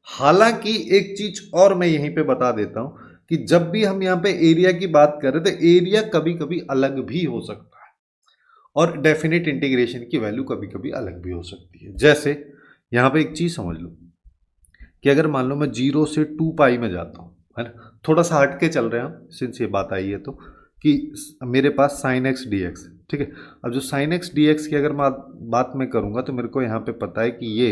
हालांकि एक चीज और मैं यहीं पे बता देता हूं कि जब भी हम यहां पे एरिया की बात कर रहे थे, एरिया कभी कभी अलग भी हो सकता है और डेफिनेट इंटीग्रेशन की वैल्यू कभी कभी अलग भी हो सकती है। जैसे यहां पे एक चीज समझ लो कि अगर मान लो मैं 0 से 2 पाई में जाता हूँ, है ना, थोड़ा सा हट के चल रहे हैं हम सिंस ये बात आई है, तो कि मेरे पास साइन एक्स डी एक्स, ठीक है। अब जो साइन एक्स डी एक्स की अगर मैं बात मैं करूँगा तो मेरे को यहाँ पे पता है कि ये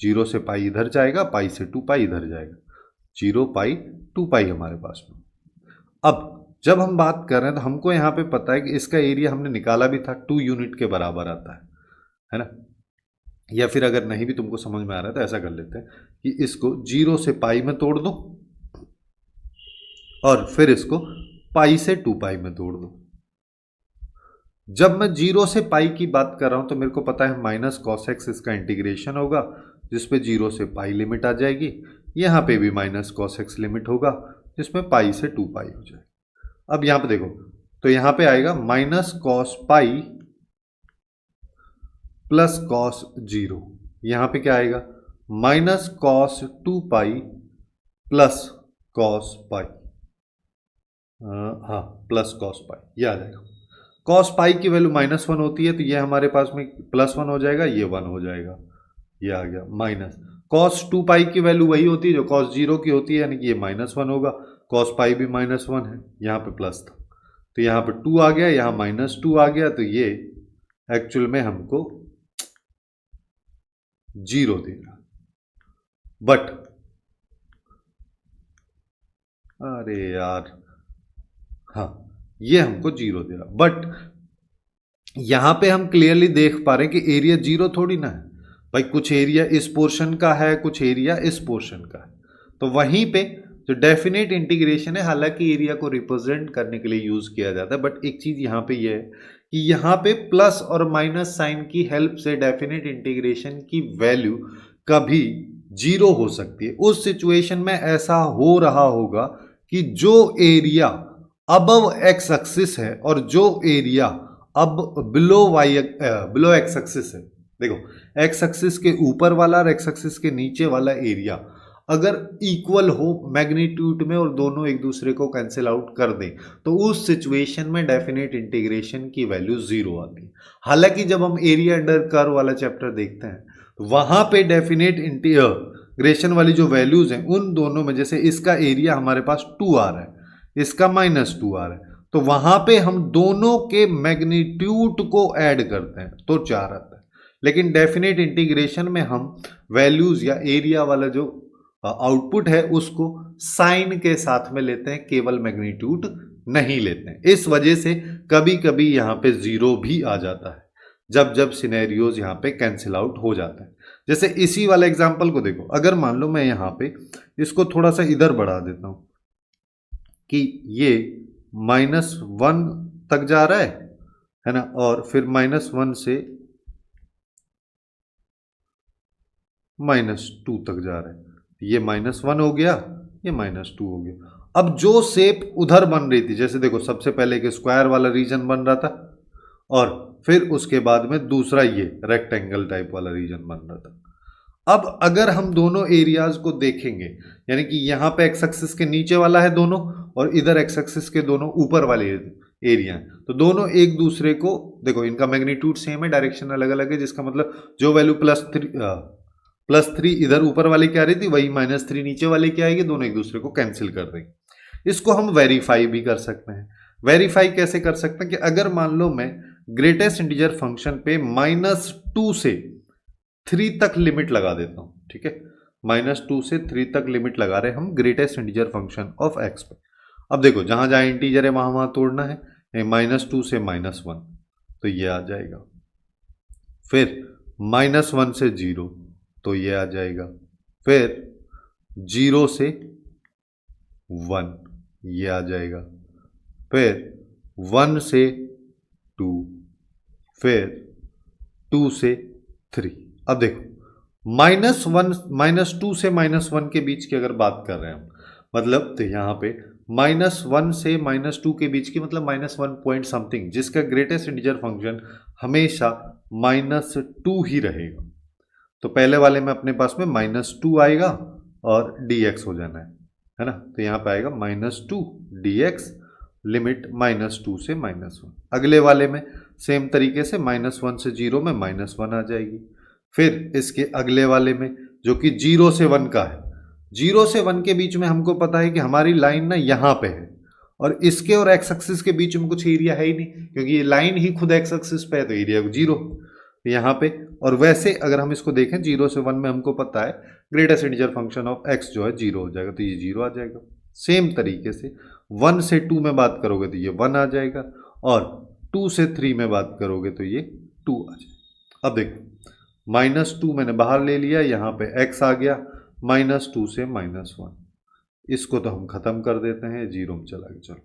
0 से पाई इधर जाएगा, पाई से 2 पाई इधर जाएगा, 0 पाई 2 पाई हमारे पास में। अब जब हम बात कर रहे हैं तो हमको यहाँ पे पता है कि इसका एरिया हमने निकाला भी था, 2 यूनिट के बराबर आता है ना। या फिर अगर नहीं भी तुमको समझ में आ रहा है तो ऐसा कर लेते हैं कि इसको 0 से पाई में तोड़ दो और फिर इसको पाई से 2 पाई में तोड़ दो। जब मैं 0 से पाई की बात कर रहा हूं तो मेरे को पता है माइनस कॉस एक्स इसका इंटीग्रेशन होगा, जिसपे 0 से पाई लिमिट आ जाएगी, यहां पे भी माइनस कॉस एक्स लिमिट होगा जिसमें पाई से 2 पाई हो जाए। अब यहां पे देखो तो यहां पे आएगा minus cos pi plus cos 0, यहां पे क्या आएगा minus cos 2 pi plus cos pi, हाँ प्लस कॉस पाई, ये आ जाएगा। कॉस पाई की वैल्यू -1 होती है तो ये हमारे पास में +1 हो जाएगा, ये 1 हो जाएगा, ये आ गया माइनस। कॉस 2 पाई की वैल्यू वही होती है जो कॉस 0 की होती है, यानी कि ये -1 होगा, कॉस पाई भी -1 है, यहाँ पे प्लस था तो यहाँ पे 2 आ गया, यहाँ -2 आ गया, तो ये एक्चुअल में हमको 0 देगा। बट अरे यार, हाँ ये हमको 0 दे रहा, बट यहां पे हम क्लियरली देख पा रहे हैं कि एरिया 0 थोड़ी ना है भाई, कुछ एरिया इस पोर्शन का है, कुछ एरिया इस पोर्शन का है। तो वहीं पे जो डेफिनेट इंटीग्रेशन है, हालांकि एरिया को रिप्रेजेंट करने के लिए यूज किया जाता है, बट एक चीज यहां पे ये है कि यहाँ पे प्लस और माइनस साइन की हेल्प से डेफिनेट इंटीग्रेशन की वैल्यू कभी 0 हो सकती है। उस सिचुएशन में ऐसा हो रहा होगा कि जो एरिया अबव एक्स एक्सिस है और जो एरिया अब बिलो एक्स एक्सिस है, देखो एक्स एक्सिस के ऊपर वाला और एक्स एक्सिस के नीचे वाला एरिया अगर इक्वल हो मैग्नीट्यूड में और दोनों एक दूसरे को कैंसिल आउट कर दें, तो उस सिचुएशन में डेफिनेट इंटीग्रेशन की वैल्यू 0 आती है। हालांकि जब हम एरिया अंडर कर्व वाला चैप्टर देखते हैं तो वहां पे डेफिनेट इंटीग्रेशन वाली जो वैल्यूज हैं उन दोनों में, जैसे इसका एरिया हमारे पास 2 आ रहा है, इसका -2 आ रहा है, तो वहां पे हम दोनों के मैग्नीट्यूड को ऐड करते हैं तो 4 आता है। लेकिन डेफिनेट इंटीग्रेशन में हम वैल्यूज या एरिया वाला जो आउटपुट है उसको साइन के साथ में लेते हैं, केवल मैग्नीट्यूड नहीं लेते हैं। इस वजह से कभी कभी यहाँ पे जीरो भी आ जाता है जब जब सिनेरियोज यहाँ पे कैंसिल आउट हो जाते हैं। जैसे इसी वाला एग्जांपल को देखो, अगर मान लो मैं यहाँ पे इसको थोड़ा सा इधर बढ़ा देता हूं कि ये -1 तक जा रहा है ना, और फिर -1 से -2 तक जा रहा है, ये -1 हो गया, ये -2 हो गया। अब जो शेप उधर बन रही थी, जैसे देखो सबसे पहले एक स्क्वायर वाला रीजन बन रहा था और फिर उसके बाद में दूसरा ये रेक्टेंगल टाइप वाला रीजन बन रहा था। अब अगर हम दोनों एरियाज को देखेंगे, यानी कि यहाँ पे एक्स एक्सिस के नीचे वाला है दोनों और इधर एक्स एक्सिस के दोनों ऊपर वाले एरिया है, तो दोनों एक दूसरे को देखो, इनका मैग्नीट्यूड सेम है, डायरेक्शन अलग अलग है, जिसका मतलब जो वैल्यू +3 इधर ऊपर वाले की आ रही थी वही -3 नीचे वाले की आएगी, दोनों एक दूसरे को कैंसिल कर देंगे। इसको हम वेरीफाई भी कर सकते हैं। वेरीफाई कैसे कर सकते हैं कि अगर मान लो मैं ग्रेटेस्ट इंटीजर फंक्शन पे -2 से 3 तक लिमिट लगा देता हूं, ठीक है, -2 से 3 तक लिमिट लगा रहे हम greatest integer function of x पे। अब देखो जहां जहां इंटीजर है वहां वहां तोड़ना है, -2 से -1 तो ये आ जाएगा, फिर -1 से 0 तो ये आ जाएगा, फिर 0 से 1 ये आ जाएगा, फिर 1 से 2, फिर 2 से 3। अब देखो -2 से -1 के बीच की अगर बात कर रहे हैं हम, मतलब तो यहाँ पे -1 से -2 के बीच की मतलब -1 पॉइंट समथिंग, जिसका ग्रेटेस्ट इंटीजर फंक्शन हमेशा -2 ही रहेगा। तो पहले वाले में अपने पास में -2 आएगा और dx हो जाना है ना, तो यहाँ पे आएगा -2 dx लिमिट -2 से -1। अगले वाले में सेम तरीके से -1 से 0 में -1 आ जाएगी, फिर इसके अगले वाले में जो कि 0 से 1 का है, 0 से 1 के बीच में हमको पता है कि हमारी लाइन ना यहाँ पे है और इसके और एक्स एक्सिस के बीच में कुछ एरिया है ही नहीं, क्योंकि ये लाइन ही खुद एक्स एक्सिस पे है, तो एरिया 0 यहाँ पे। और वैसे अगर हम इसको देखें 0 से 1 में हमको पता है greatest integer function of x जो है 0 हो जाएगा, तो ये 0 आ जाएगा। सेम तरीके से 1 से 2 में बात करोगे तो ये 1 आ जाएगा, और 2 से 3 में बात करोगे तो ये 2 आ जाएगा। अब देखो -2 मैंने बाहर ले लिया, यहाँ पे x आ गया, -2 से -1, इसको तो हम खत्म कर देते हैं, 0 में चला गया। चलो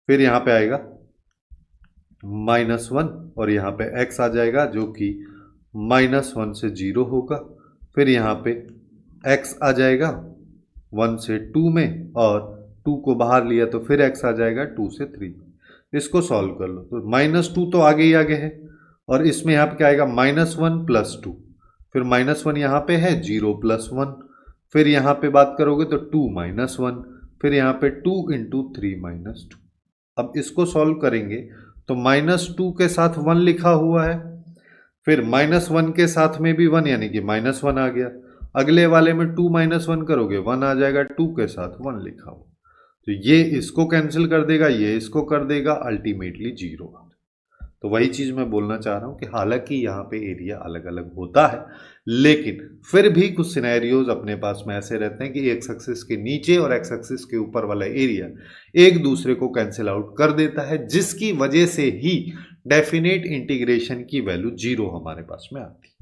फिर यहाँ पे आएगा -1 और यहाँ पे x आ जाएगा जो कि -1 से 0 होगा, फिर यहाँ पे x आ जाएगा 1 से 2 में, और 2 को बाहर लिया तो फिर x आ जाएगा 2 से 3। इसको सॉल्व कर लो तो -2 तो आगे ही आगे है, और इसमें यहाँ पे क्या आएगा -1 + 2, फिर -1 यहाँ पे है 0 + 1, फिर यहाँ पे बात करोगे तो 2 - 1, फिर यहाँ पे 2 × 3 - 2। अब इसको सॉल्व करेंगे तो -2 के साथ 1 लिखा हुआ है, फिर -1 के साथ में भी 1 यानी कि -1 आ गया, अगले वाले में 2 - 1 करोगे 1 आ जाएगा, 2 के साथ 1 लिखा हुआ, तो ये इसको कैंसिल कर देगा, ये इसको कर देगा, अल्टीमेटली 0। तो वही चीज मैं बोलना चाह रहा हूं कि हालांकि यहाँ पे एरिया अलग अलग होता है, लेकिन फिर भी कुछ सिनेरियोज अपने पास में ऐसे रहते हैं कि एक्स एक्सिस के नीचे और एक्स एक्सिस के ऊपर वाला एरिया एक दूसरे को कैंसिल आउट कर देता है, जिसकी वजह से ही डेफिनेट इंटीग्रेशन की वैल्यू 0 हमारे पास में आती है।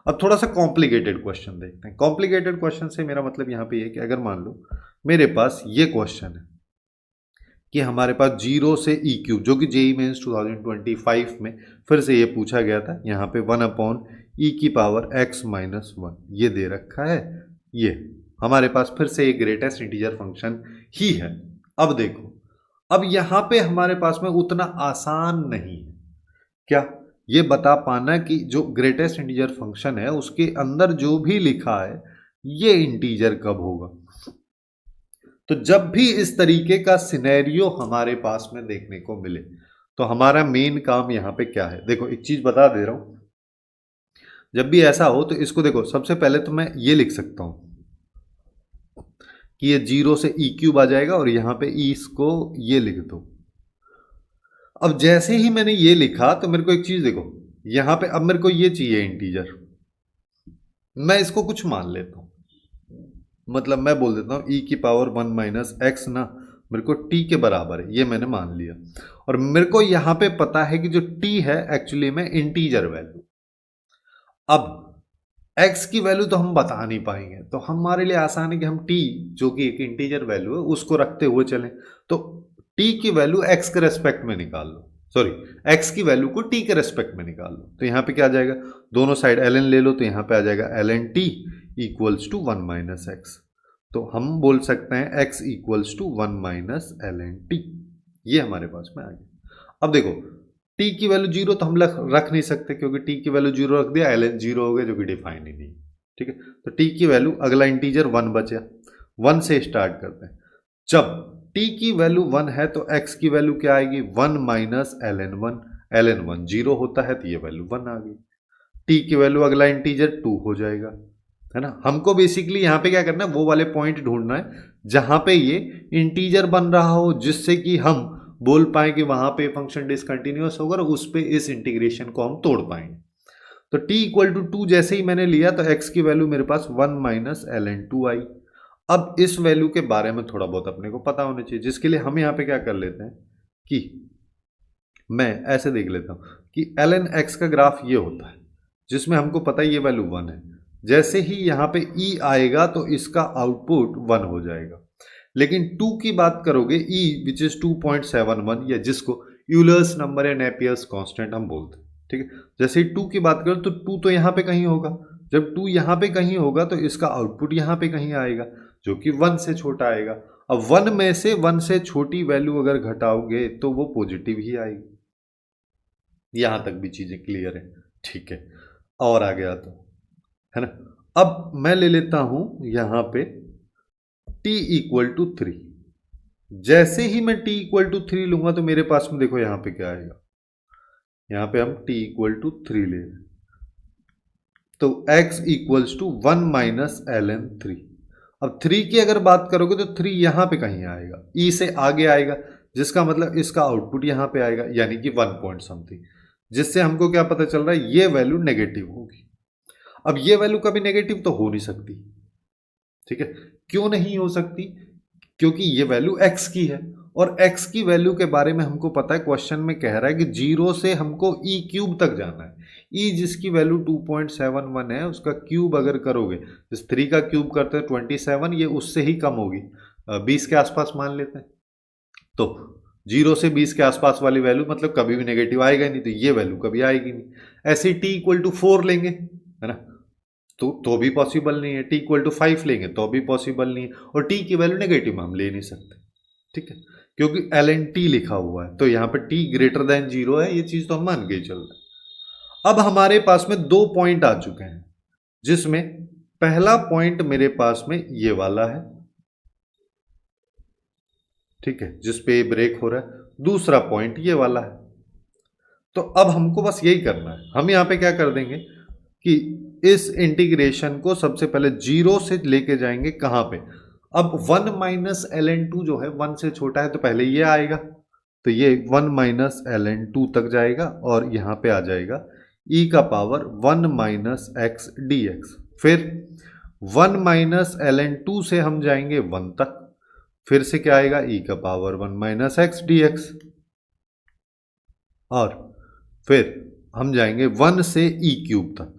अब थोड़ा सा कॉम्प्लिकेटेड क्वेश्चन देखते हैं। कॉम्प्लिकेटेड क्वेश्चन से मेरा मतलब यहाँ पे ये कि अगर मान लो मेरे पास ये क्वेश्चन है कि हमारे पास 0 से e³ जो कि जेईई मेंस 2025 में फिर से ये पूछा गया था, यहाँ पे 1/e⁻x - 1 ये दे रखा है, ये हमारे पास फिर से एक ग्रेटेस्ट इंटीजर फंक्शन ही है। अब देखो, अब यहाँ पे हमारे पास में उतना आसान नहीं है क्या ये बता पाना कि जो ग्रेटेस्ट इंटीजर फंक्शन है उसके अंदर जो भी लिखा है ये इंटीजर कब होगा। तो जब भी इस तरीके का सिनेरियो हमारे पास में देखने को मिले तो हमारा मेन काम यहाँ पे क्या है, देखो एक चीज बता दे रहा हूं, जब भी ऐसा हो तो इसको देखो, सबसे पहले तो मैं ये लिख सकता हूं कि ये 0 से e³ आ जाएगा और यहाँ पे इसको ये लिख दो। अब जैसे ही मैंने ये लिखा तो मेरे को एक चीज देखो, यहाँ पे अब मेरे को ये चाहिए इंटीजर, मैं इसको कुछ मान लेता हूं, मतलब मैं बोल देता हूं e⁻1 - x ना, मेरे को t के बराबर है, ये मैंने मान लिया। और मेरे को यहां पे पता है कि जो t है एक्चुअली में इंटीजर वैल्यू। अब x की वैल्यू तो हम बता नहीं पाएंगे, तो हमारे लिए आसान है कि हम t जो कि एक इंटीजर वैल्यू है उसको रखते हुए चलें। तो t की वैल्यू x के रेस्पेक्ट में निकाल लो, सॉरी x की वैल्यू को t के रेस्पेक्ट में निकाल लो। तो यहाँ पे क्या आ जाएगा, दोनों साइड ln ले लो, तो यहाँ पे आ जाएगा ln t equals to 1 minus x. तो हम बोल सकते हैं x equals to 1 minus ln t, ये हमारे पास में आ गया। अब देखो t की वैल्यू जीरो तो हम रख नहीं सकते, क्योंकि t की वैल्यू जीरो रख दिया ln जीरो हो गया, जो कि डिफाइन ही नहीं। ठीक है, तो t की वैल्यू अगला इंटीजर 1 बचा, 1 से स्टार्ट करते हैं। जब t की वैल्यू 1 है तो x की वैल्यू क्या आएगी, 1 माइनस ln 1, ln 1 जीरो होता है तो ये वैल्यू 1 आ गई। t की वैल्यू अगला इंटीजर 2 हो जाएगा, है ना। हमको बेसिकली यहाँ पे क्या करना है, वो वाले पॉइंट ढूंढना है जहां पे ये इंटीजर बन रहा हो, जिससे कि हम बोल पाए कि वहां पे फंक्शन डिसकंटिन्यूअस होगा और उस पे इस इंटीग्रेशन को हम तोड़ पाएंगे। तो t इक्वल टू 2 जैसे ही मैंने लिया तो x की वैल्यू मेरे पास 1 माइनस ln 2 आई। अब इस वैल्यू के बारे में थोड़ा बहुत अपने को पता होना चाहिए, जिसके लिए हम यहाँ पे क्या कर लेते हैं कि मैं ऐसे देख लेता हूं कि ln x का ग्राफ ये होता है, जिसमें हमको पता है ये वैल्यू 1 है। जैसे ही यहाँ पे e आएगा तो इसका आउटपुट 1 हो जाएगा। लेकिन 2 की बात करोगे, e विच इज 2.71, या जिसको यूलर्स नंबर या नेपियर्स कांस्टेंट हम बोलते हैं। ठीक है, जैसे ही 2 की बात करो तो 2 तो यहाँ पे कहीं होगा। जब 2 यहाँ पे कहीं होगा तो इसका आउटपुट यहाँ पे कहीं आएगा, जो कि 1 से छोटा आएगा। अब 1 में से 1 से छोटी वैल्यू अगर घटाओगे तो वो पॉजिटिव ही आएगी। यहां तक भी चीजें क्लियर है। ठीक है, और आ गया तो, है ना। अब मैं ले लेता हूं यहां पे t इक्वल टू 3। जैसे ही मैं t इक्वल टू 3 लूंगा तो मेरे पास में देखो यहां पे क्या आएगा, यहां पे हम t इक्वल टू 3 ले रहे हैं, तो x equals to 1 minus ln 3। अब 3 की अगर बात करोगे तो 3 यहां पे कहीं आएगा, e से आगे आएगा, जिसका मतलब इसका आउटपुट यहां पे आएगा, यानी कि 1 पॉइंट समथिंग, जिससे हमको क्या पता चल रहा है, ये वैल्यू नेगेटिव होगी। अब ये वैल्यू कभी नेगेटिव तो हो नहीं सकती। ठीक है, क्यों नहीं हो सकती, क्योंकि ये वैल्यू x की है, और x की वैल्यू के बारे में हमको पता है, क्वेश्चन में कह रहा है कि 0 से हमको e क्यूब तक जाना है। e जिसकी वैल्यू 2.71 है, उसका क्यूब अगर करोगे, इस 3 का क्यूब करते हैं 27, ये उससे ही कम होगी, 20 के आसपास मान लेते हैं। तो 0 से 20 के आसपास वाली वैल्यू मतलब कभी भी नेगेटिव आएगा नहीं, तो ये वैल्यू कभी आएगी नहीं। ऐसे t इक्वल टू 4 लेंगे, है ना, तो भी पॉसिबल नहीं है। t इक्वल टू 5 लेंगे तो भी पॉसिबल नहीं है, और t की वैल्यू नेगेटिव हम ले नहीं सकते। ठीक है, क्योंकि ln t लिखा हुआ है, तो यहाँ पे t ग्रेटर देन 0 है, ये चीज तो हम मान के ही चल रहे हैं। अब हमारे पास में 2 पॉइंट आ चुके हैं, जिसमें पहला पॉइंट मेरे पास में ये वाला है, ठीक है, जिसपे ब्रेक हो रहा है। दूसरा पॉइंट ये वाला है। तो अब हमको बस यही करना है, हम यहाँ पे क्या कर देंगे कि इस इंटीग्रेशन को सबसे पहले 0 से लेके जाएंगे कहां पे, अब 1 माइनस ln 2 जो है 1 से छोटा है, तो पहले ये आएगा, तो ये 1 माइनस ln 2 तक जाएगा, और यहां पे आ जाएगा e का power 1 minus x D x. फिर 1 माइनस ln 2 से हम जाएंगे 1 तक, फिर से क्या आएगा, e का power 1 minus x D x, और फिर हम जाएंगे 1 से e क्यूब तक,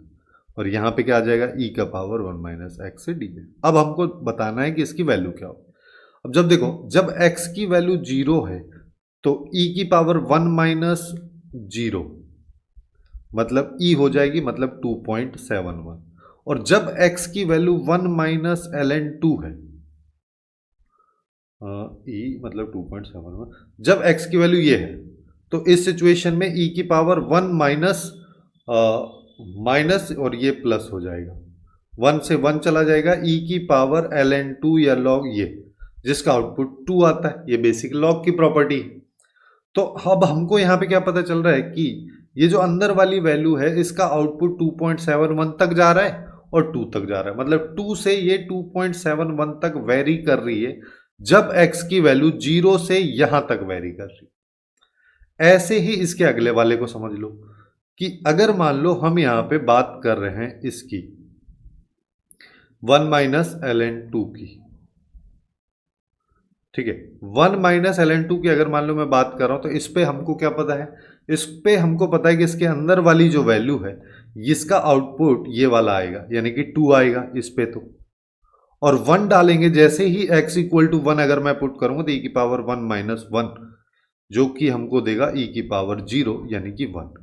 और यहां पे क्या आ जाएगा, e का पावर 1 माइनस एक्स से डी। अब हमको बताना है कि इसकी वैल्यू क्या हो। अब जब देखो, जब x की वैल्यू 0 है तो e की पावर 1 माइनस 0 मतलब e हो जाएगी, मतलब 2.71, और जब x की वैल्यू 1 माइनस ln 2 है, e मतलब 2.71, जब x की वैल्यू ये है, तो इस सिचुएशन में e की पावर 1 माइनस माइनस और ये प्लस हो जाएगा, 1 से 1 चला जाएगा, e की पावर ln 2 या log ये, जिसका आउटपुट 2 आता है। ये बेसिक लॉग की प्रॉपर्टी है। तो अब हमको यहाँ पे क्या पता चल रहा है कि ये जो अंदर वाली वैल्यू है, इसका आउटपुट 2.71 तक जा रहा है और 2 तक जा रहा है, मतलब 2 से ये 2.71 तक वेरी कर रही है, जब x की वैल्यू 0 से यहां तक वेरी कर रही है। ऐसे ही इसके अगले वाले को समझ लो कि अगर मान लो हम यहां पे बात कर रहे हैं इसकी 1 माइनस ln 2 की, ठीक है। 1 माइनस ln2 की अगर मान लो मैं बात कर रहा हूं तो इस पे हमको क्या पता है, इस पे हमको पता है कि इसके अंदर वाली जो वैल्यू है इसका आउटपुट ये वाला आएगा, यानी कि 2 आएगा इस पे तो, और 1 डालेंगे जैसे ही x इक्वल टू 1 अगर मैं पुट करूंगा तो e की पावर 1 माइनस 1 जो कि हमको देगा e की पावर 0 यानी कि 1।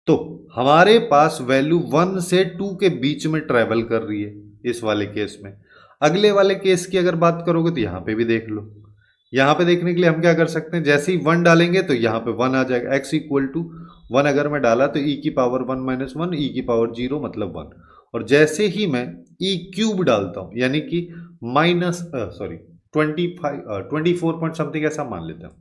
तो हमारे पास वैल्यू 1 से 2 के बीच में ट्रेवल कर रही है इस वाले केस में। अगले वाले केस की अगर बात करोगे तो यहां पे भी देख लो, यहां पे देखने के लिए हम क्या कर सकते हैं, जैसे ही 1 डालेंगे तो यहां पे 1 आ जाएगा, x इक्वल टू 1 अगर मैं डाला तो e की पावर 1 माइनस 1 e की पावर 0 मतलब 1, और जैसे ही मैं e क्यूब डालता हूं यानी कि माइनस 24 पॉइंट समथिंग ऐसा मान लेते हैं,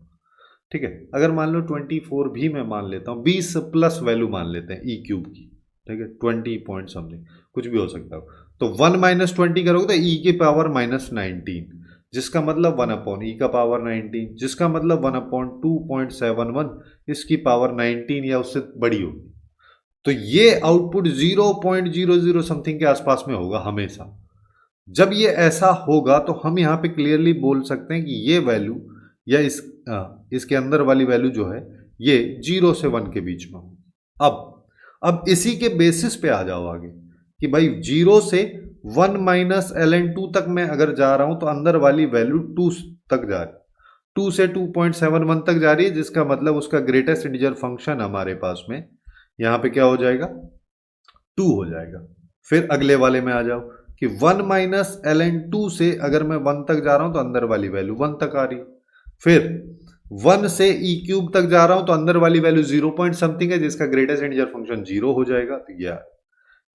ठीक है। अगर मान लो 24 भी मैं मान लेता हूँ, 20 प्लस वैल्यू मान लेते हैं ई क्यूब की, ठीक है, 20 पॉइंट समथिंग कुछ भी हो सकता हो, तो 1 माइनस 20 करोगे तो ई की पावर माइनस 19, जिसका मतलब 1 अपॉन ई का पावर 19, जिसका मतलब 1 अपॉन 2.71 इसकी पावर 19 या उससे बड़ी होगी। तो ये आउटपुट 0.00 समथिंग के आसपास में होगा हमेशा। जब ये ऐसा होगा तो हम यहां पे क्लियरली बोल सकते हैं कि ये वैल्यू या इसके अंदर वाली वैल्यू जो है ये 0 से 1 के बीच में हो। अब इसी के बेसिस पे आ जाओ आगे कि भाई 0 से 1 माइनस ln2 तक मैं अगर जा रहा हूं तो अंदर वाली वैल्यू 2 तक जा रही है, 2 से 2.71 तक जा रही है, जिसका मतलब उसका ग्रेटेस्ट इंटीजर फंक्शन हमारे पास में यहां पे क्या हो जाएगा, 2 हो जाएगा। फिर अगले वाले में आ जाओ कि 1 माइनस ln2 से अगर मैं 1 तक जा रहा हूं तो अंदर वाली वैल्यू 1 तक आ रही, फिर 1 से ई क्यूब तक जा रहा हूं तो अंदर वाली वैल्यू 0 पॉइंट समथिंग है, जिसका ग्रेटेस्ट इंटीजर फंक्शन 0 हो जाएगा। तो यार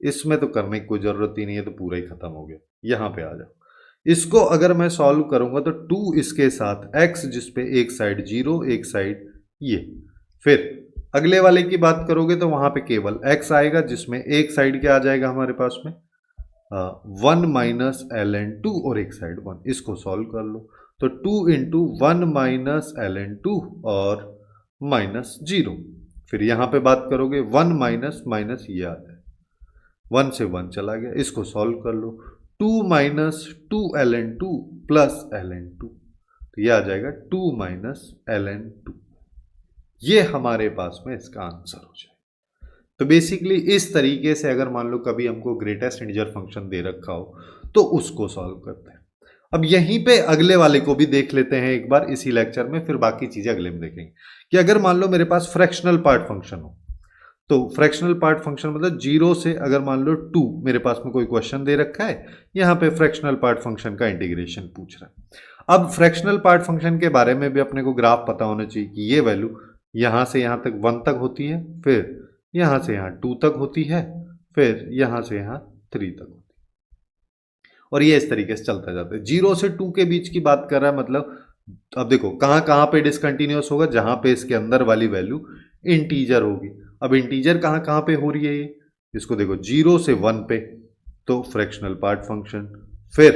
इसमें तो करने की कोई जरूरत ही नहीं है, तो पूरा ही खत्म हो गया। यहां पे आ जाओ, इसको अगर मैं सॉल्व करूंगा तो 2 इसके साथ x जिसपे एक साइड 0 एक साइड ये, फिर अगले वाले की बात करोगे तो वहां पे केवल x आएगा जिसमें एक साइड क्या आ जाएगा हमारे पास में 1 माइनस ln2 और एक साइड 1, इसको सॉल्व कर लो तो 2 इंटू 1 माइनस ln2 और माइनस 0, फिर यहां पे बात करोगे 1 माइनस माइनस ये आ जाए, 1 से 1 चला गया, इसको सॉल्व कर लो 2 माइनस 2 ln2 प्लस ln2, तो ये आ जाएगा 2 माइनस ln2, ये हमारे पास में इसका आंसर हो जाए। तो बेसिकली इस तरीके से अगर मान लो कभी हमको ग्रेटेस्ट इंटीजर फंक्शन दे रखा हो तो उसको सॉल्व करते हैं। अब यहीं पे अगले वाले को भी देख लेते हैं एक बार इसी लेक्चर में, फिर बाकी चीजें अगले में देखेंगे कि अगर मान लो मेरे पास फ्रैक्शनल पार्ट फंक्शन हो, तो फ्रैक्शनल पार्ट फंक्शन मतलब 0 से अगर मान लो 2 मेरे पास में कोई क्वेश्चन दे रखा है, यहाँ पे फ्रैक्शनल पार्ट फंक्शन का इंटीग्रेशन पूछ रहा है। अब फ्रैक्शनल पार्ट फंक्शन के बारे में भी अपने को ग्राफ पता होना चाहिए कि ये वैल्यू यहाँ से यहाँ तक 1 तक होती है, फिर यहां से यहां 2 तक होती है, फिर यहां से यहां 3 तक होती है, और ये इस तरीके से चलता जाता है। 0 से 2 के बीच की बात कर रहा है, मतलब अब देखो कहां कहां पे डिसकंटिन्यूअस होगा, जहां पे इसके अंदर वाली वैल्यू इंटीजर होगी। अब इंटीजर कहां कहां पे हो रही है ये, इसको देखो 0 से 1 पे तो फ्रैक्शनल पार्ट फंक्शन, फिर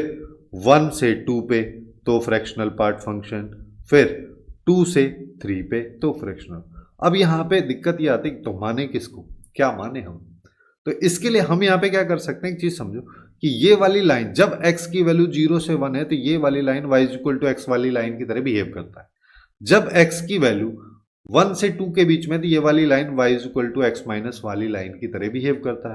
1 से 2 पे तो फ्रैक्शनल पार्ट फंक्शन, फिर 2 से 3 पे तो फ्रैक्शनल। अब यहां पे दिक्कत ये आती है तो माने किसको, क्या माने हम, तो इसके लिए हम यहां पे क्या कर सकते हैं, एक चीज समझो कि ये वाली लाइन जब x की वैल्यू 0 से 1 है तो ये वाली line y equal to x वाली लाइन की तरह बिहेव करता है। जब x की वैल्यू 1 से 2 के बीच में तो ये वाली line y equal to x minus वाली लाइन की तरह बिहेव करता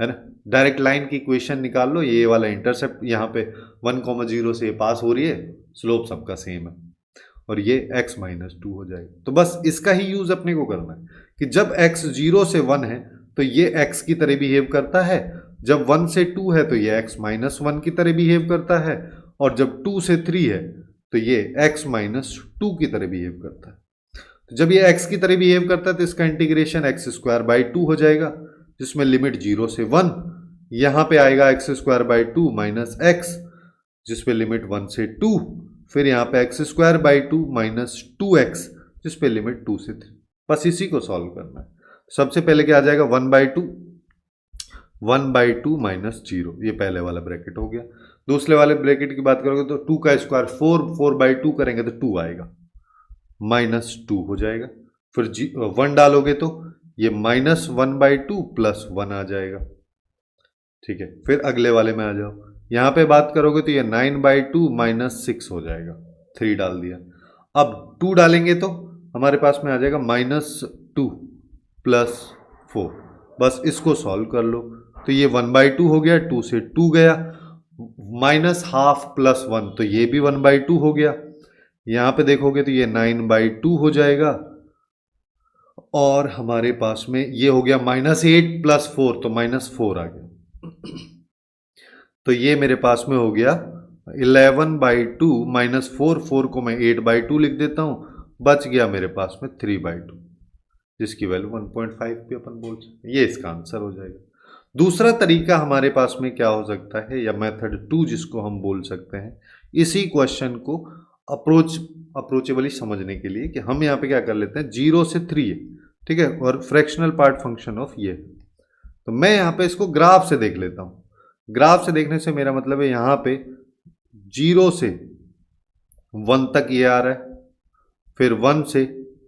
है ना। डायरेक्ट लाइन की इक्वेशन निकाल लो, ये वाला इंटरसेप्ट यहाँ पे 1,0 से पास हो रही है, स्लोप सबका सेम है, और ये x माइनस 2 हो जाएगा। तो बस इसका ही यूज अपने को करना है कि जब x 0 से 1 है तो ये x की तरह बिहेव करता है, जब 1 से 2 है तो ये x माइनस 1 की तरह बिहेव करता है, और जब 2 से 3 है तो ये x माइनस 2 की तरह बिहेव करता है। तो जब ये x की तरह बिहेव करता है तो इसका इंटीग्रेशन x स्क्वायर बाई 2 हो जाएगा, जिसमें लिमिट 0 से 1, यहां पे आएगा x square by 2 minus x, जिसपे लिमिट 1 से 2, फिर यहाँ पे x square by 2 minus 2x, जिस पे लिमिट 2 से 3। बस इसी को सॉल्व करना है। सबसे पहले क्या आ जाएगा 1/2 माइनस 0, ये पहले वाला ब्रैकेट हो गया। दूसरे वाले ब्रैकेट की बात करोगे तो 2 का स्क्वायर 4/2 करेंगे तो 2 आएगा, माइनस 2 हो जाएगा, फिर 1 डालोगे तो ये माइनस 1/2 प्लस 1 आ जाएगा, ठीक है। फिर अगले वाले में आ जाओ, यहां पे बात करोगे तो ये 9/2 माइनस 6 हो जाएगा, 3 डाल दिया। अब 2 डालेंगे तो हमारे पास में आ जाएगा -2 + 4। बस इसको सॉल्व कर लो तो ये 1/2 हो गया, 2 से 2 गया, -½ + 1 तो ये भी 1/2 हो गया। यहाँ पे देखोगे तो ये 9/2 हो जाएगा और हमारे पास में ये हो गया -8 + 4 तो -4 आ गया। तो ये मेरे पास में हो गया 11/2 -4, 4 को मैं 8/2 लिख देता हूँ, बच गया मेरे पास में 3/2 जिसकी वैल्यू 1.5 भी अपन बोल सकते हैं। ये इसका आंसर हो जाएगा। दूसरा तरीका हमारे पास में क्या हो सकता है, या मेथड 2 जिसको हम बोल सकते हैं, इसी क्वेश्चन को अप्रोचेबली समझने के लिए कि हम यहाँ पे क्या कर लेते हैं, 0 से 3 है, ठीक है, और फ्रैक्शनल पार्ट फंक्शन ऑफ ये, तो मैं यहाँ पे इसको ग्राफ से देख लेता हूँ। ग्राफ से देखने से मेरा मतलब है यहाँ पे 0 से 1 तक ये आ रहा है, फिर 1 से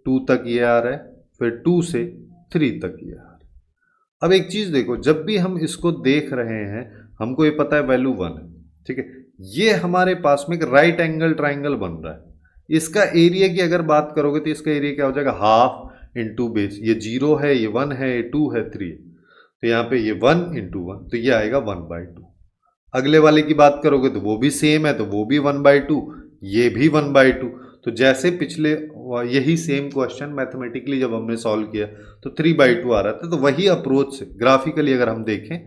2 तक ये आ रहा है, फिर 2 से 3 तक ये आ रहा है। अब एक चीज देखो, जब भी हम इसको देख रहे हैं हमको ये पता है वैल्यू 1 है, ठीक है, ये हमारे पास में एक राइट एंगल ट्राइंगल बन रहा है। इसका एरिया की अगर बात करोगे तो इसका एरिया क्या हो जाएगा, ½ इंटू बेस, ये 0 है, ये 1 है, ये 2 है, 3 है, तो यहाँ पे ये 1 × 1 तो ये आएगा 1/2। अगले वाले की बात करोगे तो वो भी सेम है, तो वो भी 1/2, ये भी 1/2। तो जैसे पिछले यही सेम क्वेश्चन मैथमेटिकली जब हमने सॉल्व किया तो 3/2 आ रहा था, तो वही अप्रोच से ग्राफिकली अगर हम देखें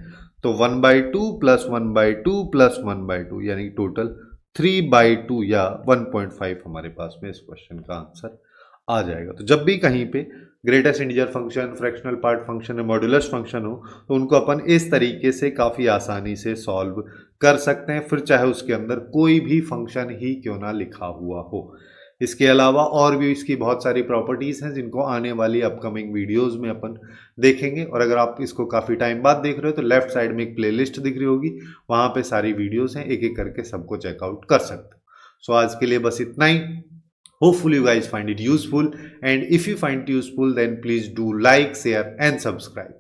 तो 1/2 + 1/2 + 1/2 यानी टोटल 3/2 या 1.5 हमारे पास में इस क्वेश्चन का आंसर आ जाएगा। तो जब भी कहीं पे greatest integer function, fractional part function या मॉड्यूलस फंक्शन हो तो उनको अपन इस तरीके से काफ़ी आसानी से सॉल्व कर सकते हैं, फिर चाहे उसके अंदर कोई भी फंक्शन ही क्यों ना लिखा हुआ हो। इसके अलावा और भी इसकी बहुत सारी प्रॉपर्टीज़ हैं जिनको आने वाली अपकमिंग वीडियोस में अपन देखेंगे। और अगर आप इसको काफ़ी टाइम बाद देख रहे हो तो लेफ्ट साइड में एक प्लेलिस्ट दिख रही होगी, वहाँ पे सारी वीडियोस हैं, एक एक करके सबको चेकआउट कर सकते हो। सो आज के लिए बस इतना ही। Hopefully you guys find it useful, and if you find it useful then please do like, share and subscribe.